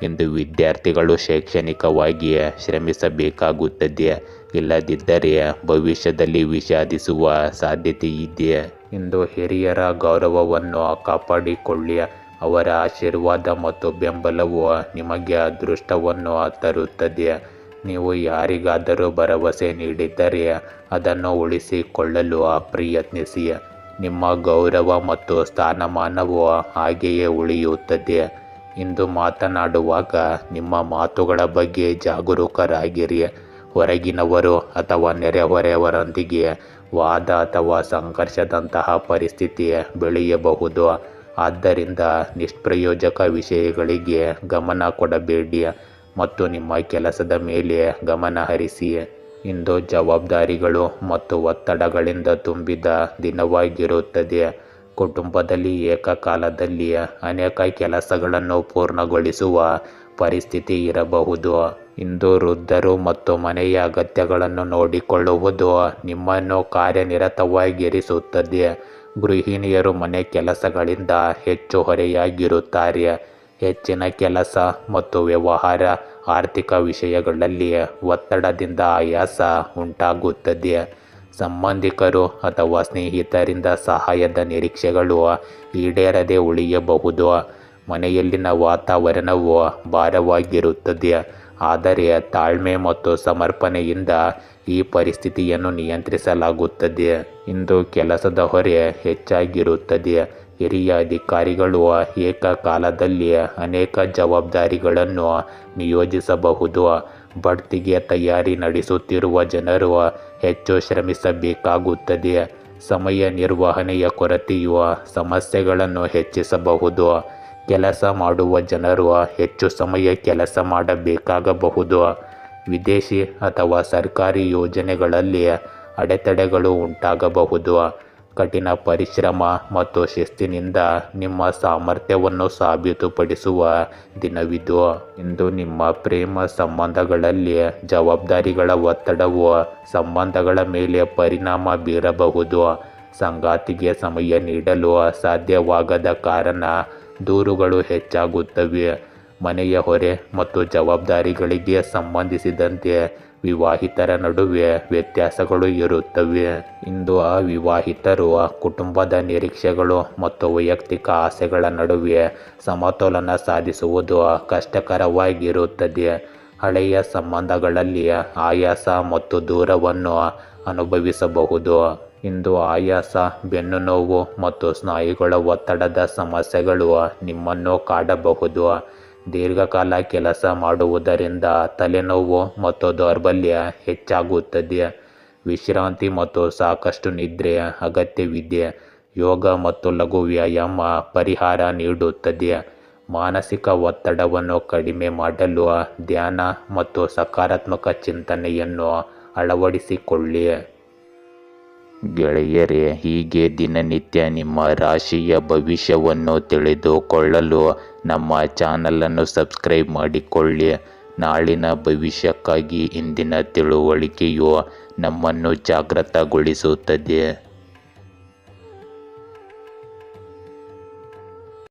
ಇಂದು ವಿದ್ಯಾರ್ಥಿಗಳು ಶೈಕ್ಷಣಿಕವಾಗಿ ಶ್ರಮಿಸಬೇಕಾಗುತ್ತದೆ, ಇಲ್ಲದಿದ್ದರೆ ಭವಿಷ್ಯದಲ್ಲಿ ವಿಷಾದಿಸುವ ಸಾಧ್ಯತೆ ಇದೆ. ಇಂದು ಹಿರಿಯರ ಗೌರವವನ್ನು ಕಾಪಾಡಿಕೊಳ್ಳಿ. ಅವರ ಆಶೀರ್ವಾದ ಮತ್ತು ಬೆಂಬಲವು ನಿಮಗೆ ಅದೃಷ್ಟವನ್ನು ತರುತ್ತದೆ. ನೀವು ಯಾರಿಗಾದರೂ ಭರವಸೆ ನೀಡಿದ್ದರೆ ಅದನ್ನು ಉಳಿಸಿಕೊಳ್ಳಲು ಪ್ರಯತ್ನಿಸಿ. ನಿಮ್ಮ ಗೌರವ ಮತ್ತು ಸ್ಥಾನಮಾನವು ಹಾಗೆಯೇ ಉಳಿಯುತ್ತದೆ. ಇಂದು ಮಾತನಾಡುವಾಗ ನಿಮ್ಮ ಮಾತುಗಳ ಬಗ್ಗೆ ಜಾಗರೂಕರಾಗಿರಿ. ಹೊರಗಿನವರು ಅಥವಾ ನೆರೆಹೊರೆಯವರೊಂದಿಗೆ ವಾದ ಅಥವಾ ಸಂಘರ್ಷದಂತಹ ಪರಿಸ್ಥಿತಿ ಬೆಳೆಯಬಹುದು. ಆದ್ದರಿಂದ ನಿಷ್ಪ್ರಯೋಜಕ ವಿಷಯಗಳಿಗೆ ಗಮನ ಕೊಡಬೇಡಿ ಮತ್ತು ನಿಮ್ಮ ಕೆಲಸದ ಮೇಲೆ ಗಮನ ಹರಿಸಿ. ಇಂದು ಜವಾಬ್ದಾರಿಗಳು ಮತ್ತು ಒತ್ತಡಗಳಿಂದ ತುಂಬಿದ ದಿನವಾಗಿರುತ್ತದೆ. ಕುಟುಂಬದಲ್ಲಿ ಏಕಕಾಲದಲ್ಲಿ ಅನೇಕ ಕೆಲಸಗಳನ್ನು ಪೂರ್ಣಗೊಳಿಸುವ ಪರಿಸ್ಥಿತಿ ಇರಬಹುದು. ಇಂದು ವೃದ್ಧರು ಮತ್ತು ಮನೆಯ ಅಗತ್ಯಗಳನ್ನು ನೋಡಿಕೊಳ್ಳುವುದು ನಿಮ್ಮನ್ನು ಕಾರ್ಯನಿರತವಾಗಿರಿಸುತ್ತದೆ. ಗೃಹಿಣಿಯರು ಮನೆ ಕೆಲಸಗಳಿಂದ ಹೆಚ್ಚು ಹೊರೆಯಾಗಿರುತ್ತಾರೆ. ಹೆಚ್ಚಿನ ಕೆಲಸ ಮತ್ತು ವ್ಯವಹಾರ, ಆರ್ಥಿಕ ವಿಷಯಗಳಲ್ಲಿ ಒತ್ತಡದಿಂದ ಆಯಾಸ ಉಂಟಾಗುತ್ತದೆ. ಸಂಬಂಧಿಕರು ಅಥವಾ ಸ್ನೇಹಿತರಿಂದ ಸಹಾಯದ ನಿರೀಕ್ಷೆಗಳು ಈಡೇರದೆ ಉಳಿಯಬಹುದು. ಮನೆಯಲ್ಲಿನ ವಾತಾವರಣವು ಭಾರವಾಗಿರುತ್ತದೆ, ಆದರೆ ತಾಳ್ಮೆ ಮತ್ತು ಸಮರ್ಪಣೆಯಿಂದ ಈ ಪರಿಸ್ಥಿತಿಯನ್ನು ನಿಯಂತ್ರಿಸಲಾಗುತ್ತದೆ. ಇಂದು ಕೆಲಸದ ಹೊರೆ ಹೆಚ್ಚಾಗಿರುತ್ತದೆ. ಹಿರಿಯ ಅಧಿಕಾರಿಗಳು ಏಕಕಾಲದಲ್ಲಿ ಅನೇಕ ಜವಾಬ್ದಾರಿಗಳನ್ನು ನಿಯೋಜಿಸಬಹುದು. ಬಡ್ತಿಗೆ ತಯಾರಿ ನಡೆಸುತ್ತಿರುವ ಜನರು ಹೆಚ್ಚು ಶ್ರಮಿಸಬೇಕಾಗುತ್ತದೆ. ಸಮಯ ನಿರ್ವಹಣೆಯ ಕೊರತೆಯು ಸಮಸ್ಯೆಗಳನ್ನು ಹೆಚ್ಚಿಸಬಹುದು. ಕೆಲಸ ಮಾಡುವ ಜನರು ಹೆಚ್ಚು ಸಮಯ ಕೆಲಸ ಮಾಡಬೇಕಾಗಬಹುದು. ವಿದೇಶಿ ಅಥವಾ ಸರ್ಕಾರಿ ಯೋಜನೆಗಳಲ್ಲಿ ಅಡೆತಡೆಗಳು ಉಂಟಾಗಬಹುದು. ಕಠಿಣ ಪರಿಶ್ರಮ ಮತ್ತು ಶಿಸ್ತಿನಿಂದ ನಿಮ್ಮ ಸಾಮರ್ಥ್ಯವನ್ನು ಸಾಬೀತುಪಡಿಸುವ ದಿನವಿದು. ಇಂದು ನಿಮ್ಮ ಪ್ರೇಮ ಸಂಬಂಧಗಳಲ್ಲಿ ಜವಾಬ್ದಾರಿಗಳ ಒತ್ತಡವು ಸಂಬಂಧಗಳ ಮೇಲೆ ಪರಿಣಾಮ ಬೀರಬಹುದು. ಸಂಗಾತಿಗೆ ಸಮಯ ನೀಡಲು ಸಾಧ್ಯವಾಗದ ಕಾರಣ ದೂರುಗಳು ಹೆಚ್ಚಾಗುತ್ತವೆ. ಮನೆಯ ಹೊರೆ ಮತ್ತು ಜವಾಬ್ದಾರಿಗಳಿಗೆ ಸಂಬಂಧಿಸಿದಂತೆ ವಿವಾಹಿತರ ನಡುವೆ ವ್ಯತ್ಯಾಸಗಳು ಇರುತ್ತವೆ. ಇಂದು ಅವಿವಾಹಿತರು ಕುಟುಂಬದ ನಿರೀಕ್ಷೆಗಳು ಮತ್ತು ವೈಯಕ್ತಿಕ ಆಸೆಗಳ ನಡುವೆ ಸಮತೋಲನ ಸಾಧಿಸುವುದು ಕಷ್ಟಕರವಾಗಿರುತ್ತದೆ. ಹಳೆಯ ಸಂಬಂಧಗಳಲ್ಲಿ ಆಯಾಸ ಮತ್ತು ದೂರವನ್ನು ಅನುಭವಿಸಬಹುದು. ಇಂದು ಆಯಾಸ, ಬೆನ್ನುನೋವು ಮತ್ತು ಸ್ನಾಯುಗಳ ಒತ್ತಡದ ಸಮಸ್ಯೆಗಳು ನಿಮ್ಮನ್ನು ಕಾಡಬಹುದು. ದೀರ್ಘಕಾಲ ಕೆಲಸ ಮಾಡುವುದರಿಂದ ತಲೆನೋವು ಮತ್ತು ದೌರ್ಬಲ್ಯ ಹೆಚ್ಚಾಗುತ್ತದೆ. ವಿಶ್ರಾಂತಿ ಮತ್ತು ಸಾಕಷ್ಟು ನಿದ್ರೆ ಅಗತ್ಯವಿದೆ. ಯೋಗ ಮತ್ತು ಲಘು ವ್ಯಾಯಾಮ ಪರಿಹಾರ ನೀಡುತ್ತದೆ. ಮಾನಸಿಕ ಒತ್ತಡವನ್ನು ಕಡಿಮೆ ಮಾಡಲು ಧ್ಯಾನ ಮತ್ತು ಸಕಾರಾತ್ಮಕ ಚಿಂತನೆಯನ್ನು ಅಳವಡಿಸಿಕೊಳ್ಳಿ. ಗೆಳೆಯರೇ, ಹೀಗೆ ದಿನನಿತ್ಯ ನಿಮ್ಮ ರಾಶಿಯ ಭವಿಷ್ಯವನ್ನು ತಿಳಿದುಕೊಳ್ಳಲು ನಮ್ಮ ಚಾನಲನ್ನು ಸಬ್ಸ್ಕ್ರೈಬ್ ಮಾಡಿಕೊಳ್ಳಿ. ನಾಳಿನ ಭವಿಷ್ಯಕ್ಕಾಗಿ ಇಂದಿನ ತಿಳುವಳಿಕೆಯು ನಮ್ಮನ್ನು ಜಾಗೃತಗೊಳಿಸುತ್ತದೆ.